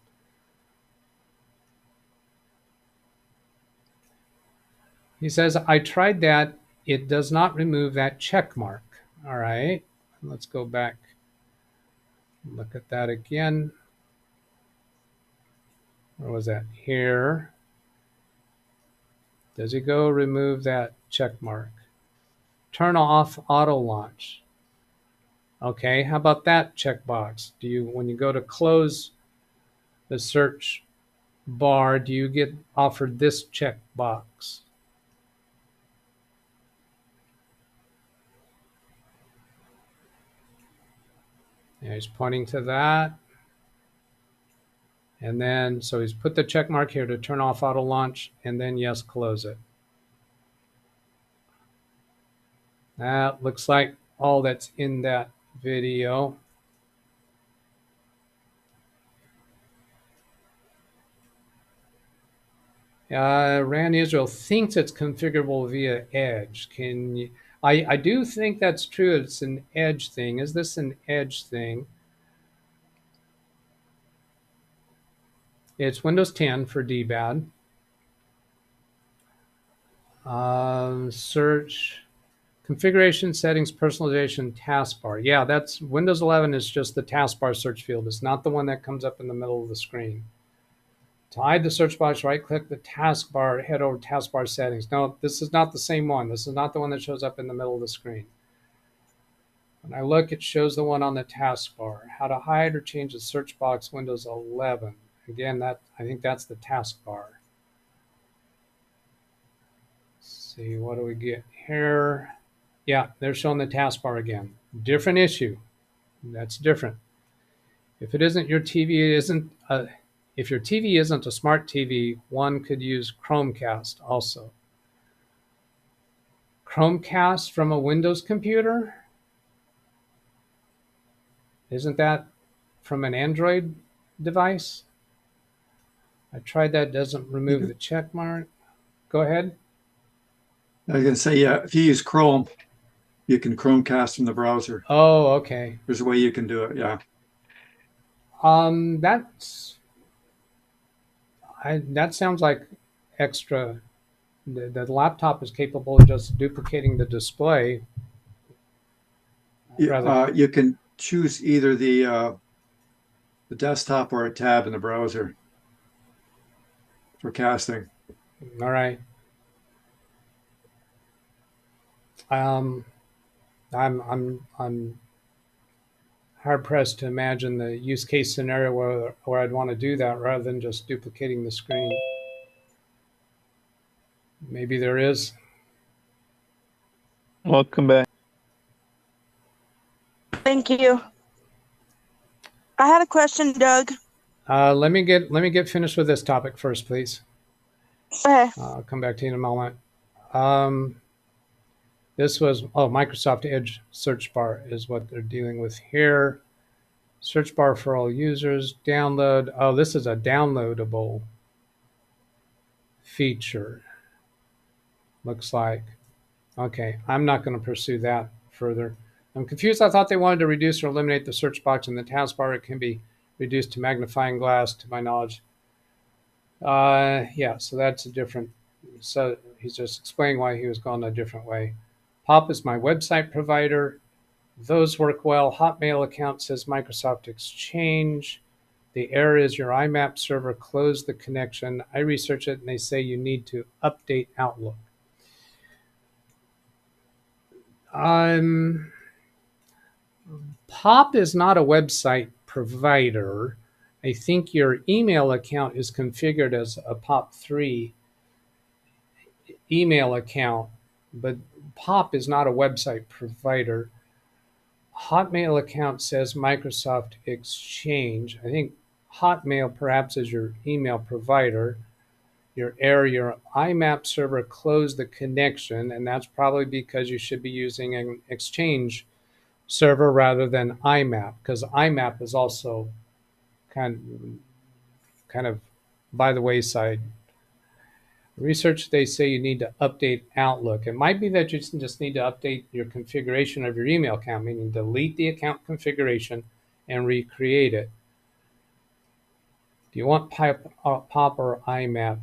He says, I tried that. It does not remove that check mark. All right, let's go back. Look at that again. Where was that? Here. Does it go remove that check mark? Turn off auto launch. Okay, how about that checkbox? Do you, when you go to close the search bar, do you get offered this checkbox? Yeah, he's pointing to that. And then, so he's put the check mark here to turn off auto launch, and then yes, close it. That looks like all that's in that video. Rand Israel thinks it's configurable via Edge. Can you, I do think that's true. It's an Edge thing. Is this an Edge thing? It's Windows 10 for DBAD. Search, configuration, settings, personalization, taskbar. Yeah, that's Windows 11 is just the taskbar search field. It's not the one that comes up in the middle of the screen. To hide the search box, right-click the taskbar, head over to taskbar settings. No, this is not the same one. This is not the one that shows up in the middle of the screen. When I look, it shows the one on the taskbar. How to hide or change the search box, Windows 11. Again, I think that's the taskbar. Let's see, what do we get here? Yeah, they're showing the taskbar again. Different issue. That's different. If it isn't your TV, if your TV isn't a smart TV, one could use Chromecast also. Chromecast from a Windows computer? Isn't that from an Android device? I tried that, doesn't remove the check mark. Go ahead. I was going to say, yeah, if you use Chrome, you can Chromecast from the browser. Oh, okay. There's a way you can do it, yeah. That sounds like extra. The laptop is capable of just duplicating the display. You can choose either the desktop or a tab in the browser for casting. All right. I'm hard pressed to imagine the use case scenario where I'd want to do that rather than just duplicating the screen. Maybe there is. Welcome back. Thank you. I had a question, Doug. Let me get finished with this topic first, please. Okay. I'll come back to you in a moment. This was, Microsoft Edge search bar is what they're dealing with here. Search bar for all users, download. Oh, this is a downloadable feature. Looks like. Okay, I'm not going to pursue that further. I'm confused. I thought they wanted to reduce or eliminate the search box in the taskbar. It can be reduced to magnifying glass, to my knowledge. Yeah, so that's a different. So he's just explaining why he was going a different way. Pop is my website provider. Those work well. Hotmail account says Microsoft Exchange. The error is your IMAP server closed the connection. I researched it and they say you need to update Outlook. Pop is not a website provider. I think your email account is configured as a POP3 email account, but Pop is not a website provider. Hotmail account says Microsoft Exchange. I think Hotmail perhaps is your email provider. Your error, your IMAP server closed the connection, and that's probably because you should be using an Exchange server rather than IMAP, because IMAP is also kind of by the wayside. Research, they say you need to update Outlook. It might be that you just need to update your configuration of your email account, meaning delete the account configuration and recreate it. Do you want POP or IMAP?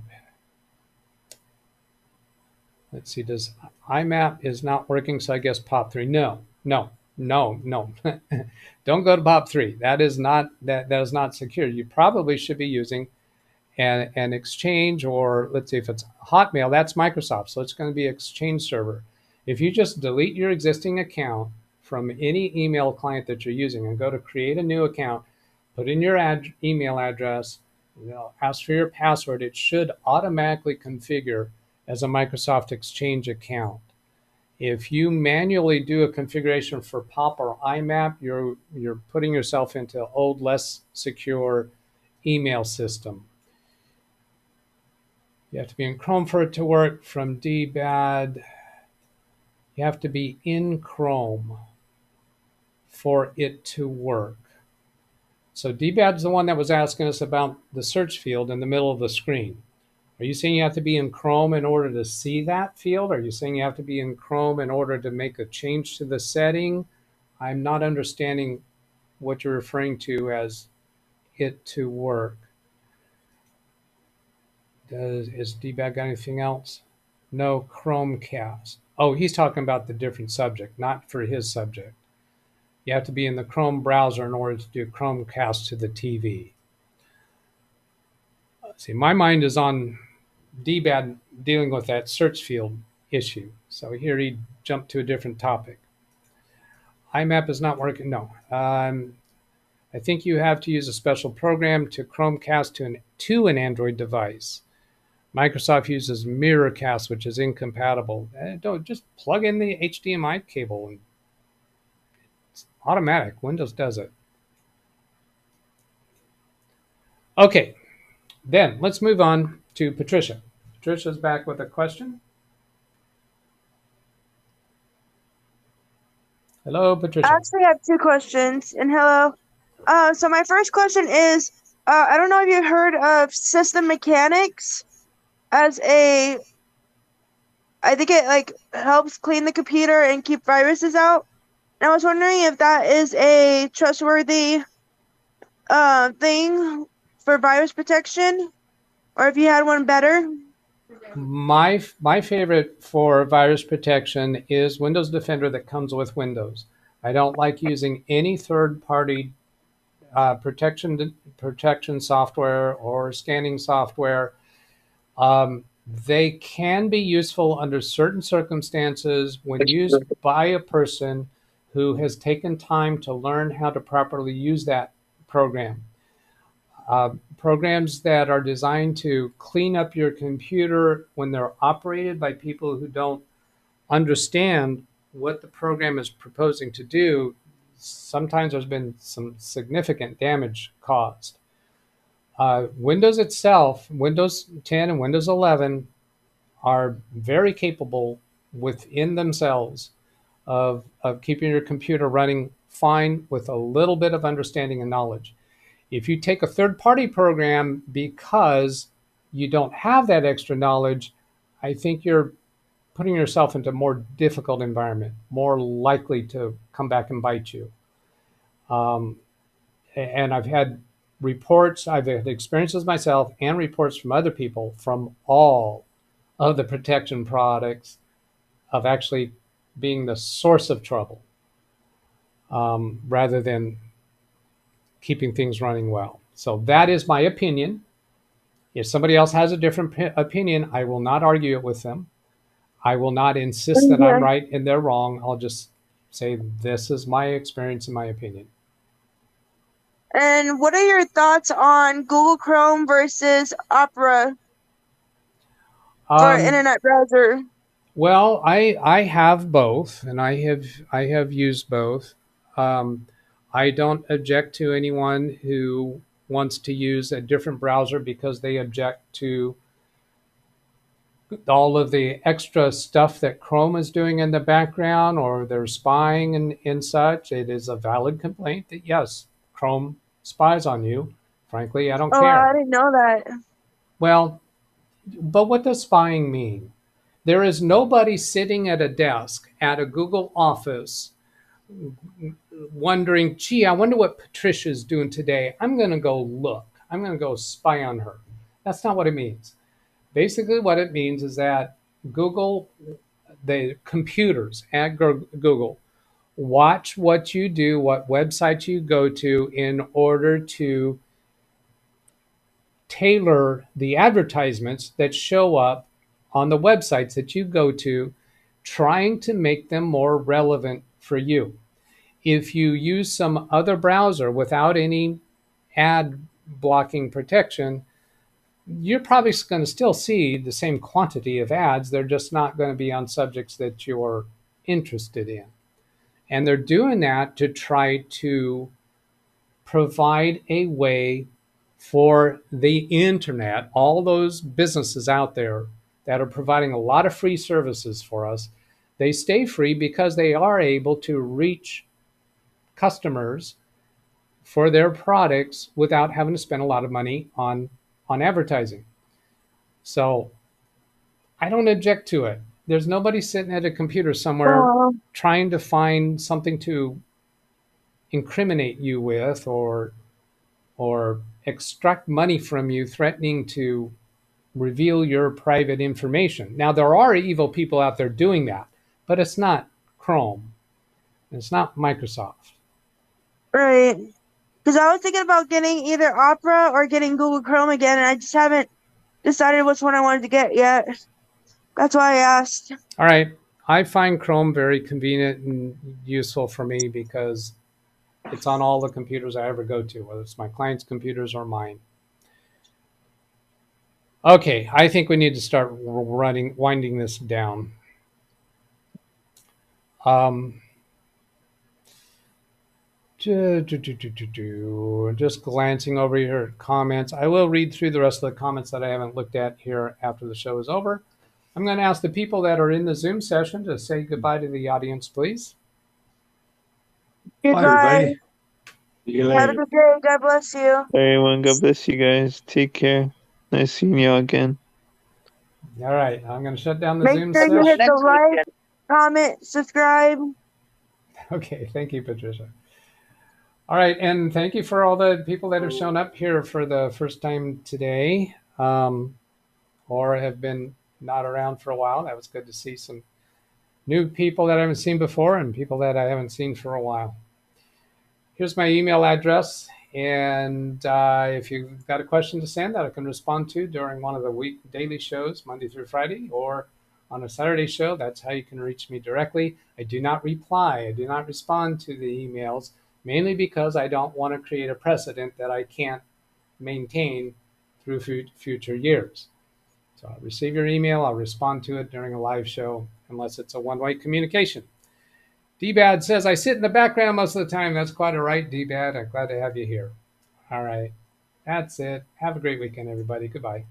Let's see, does IMAP is not working, so I guess POP3. No. Don't go to POP3. That is not secure. You probably should be using an Exchange, or let's see, if it's Hotmail, that's Microsoft, so it's going to be Exchange server. If you just delete your existing account from any email client that you're using and go to create a new account, put in your email address, ask for your password, it should automatically configure as a Microsoft Exchange account. If you manually do a configuration for POP or IMAP, you're putting yourself into an old, less secure email system. You have to be in Chrome for it to work. From DBAD, you have to be in Chrome for it to work. So DBAD is the one that was asking us about the search field in the middle of the screen. Are you saying you have to be in Chrome in order to see that field? Are you saying you have to be in Chrome in order to make a change to the setting? I'm not understanding what you're referring to as it to work. Is DBAD got anything else? No, Chromecast. Oh, he's talking about the different subject, not for his subject. You have to be in the Chrome browser in order to do Chromecast to the TV. See, my mind is on DBAD dealing with that search field issue. So here he jumped to a different topic. IMAP is not working. No. I think you have to use a special program to Chromecast to an Android device. Microsoft uses Mirrorcast, which is incompatible. Don't just plug in the HDMI cable and it's automatic. Windows does it. Okay, then let's move on to Patricia. Patricia's back with a question. Hello, Patricia. I actually have two questions, and hello. So my first question is, I don't know if you've heard of system mechanics as I think it like helps clean the computer and keep viruses out. And I was wondering if that is a trustworthy thing for virus protection, or if you had one better. My favorite for virus protection is Windows Defender that comes with Windows. I don't like using any third-party protection software or scanning software. They can be useful under certain circumstances when used by a person who has taken time to learn how to properly use that program. Programs that are designed to clean up your computer when they're operated by people who don't understand what the program is proposing to do, sometimes there's been some significant damage caused. Windows itself, Windows 10 and Windows 11 are very capable within themselves of keeping your computer running fine with a little bit of understanding and knowledge. If you take a third-party program because you don't have that extra knowledge, I think you're putting yourself into a more difficult environment, more likely to come back and bite you. And I've had reports, I've had experiences myself and reports from other people from all of the protection products of actually being the source of trouble rather than keeping things running well. So that is my opinion. If somebody else has a different opinion, I will not argue it with them. I will not insist that I'm right and they're wrong. I'll just say this is my experience and my opinion. And what are your thoughts on Google Chrome versus Opera for internet browser? Well, I have both, and I have used both. I don't object to anyone who wants to use a different browser because they object to all of the extra stuff that Chrome is doing in the background, or they're spying and such. It is a valid complaint that yes, Chrome spies on you. Frankly, I don't care. I didn't know that. Well, but what does spying mean? There is nobody sitting at a desk at a Google office wondering, gee, I wonder what Patricia's doing today. I'm going to go look. I'm going to go spy on her. That's not what it means. Basically, what it means is that Google, the computers at Google, watch what you do, what websites you go to in order to tailor the advertisements that show up on the websites that you go to, trying to make them more relevant for you. If you use some other browser without any ad blocking protection, you're probably going to still see the same quantity of ads. They're just not going to be on subjects that you're interested in. And they're doing that to try to provide a way for the internet, all those businesses out there that are providing a lot of free services for us. They stay free because they are able to reach customers for their products without having to spend a lot of money on advertising. So I don't object to it. There's nobody sitting at a computer somewhere trying to find something to incriminate you with or extract money from you, threatening to reveal your private information. Now, there are evil people out there doing that, but it's not Chrome. It's not Microsoft. Right. Because I was thinking about getting either Opera or getting Google Chrome again, and I just haven't decided which one I wanted to get yet. That's why I asked. All right. I find Chrome very convenient and useful for me because it's on all the computers I ever go to, whether it's my clients' computers or mine. Okay, I think we need to start winding this down. Just glancing over your comments. I will read through the rest of the comments that I haven't looked at here after the show is over. I'm going to ask the people that are in the Zoom session to say goodbye to the audience, please. Goodbye. Bye, everybody. See you Have a later. good day. God bless you. Everyone, God bless you guys. Take care. Nice seeing y'all again. All right, I'm going to shut down the Make Zoom sure you hit session. the like, comment, subscribe. Okay, thank you, Patricia. All right, and thank you for all the people that have shown up here for the first time today, or have been not around for a while. That was good to see some new people that I haven't seen before and people that I haven't seen for a while. Here's my email address, and if you've got a question to send that I can respond to during one of the daily shows, Monday through Friday, or on a Saturday show, that's how you can reach me directly. I do not reply. I do not respond to the emails, mainly because I don't want to create a precedent that I can't maintain through future years. So I'll receive your email. I'll respond to it during a live show, unless it's a one-way communication. D-Bad says, I sit in the background most of the time. That's quite all right, D-Bad. I'm glad to have you here. All right. That's it. Have a great weekend, everybody. Goodbye.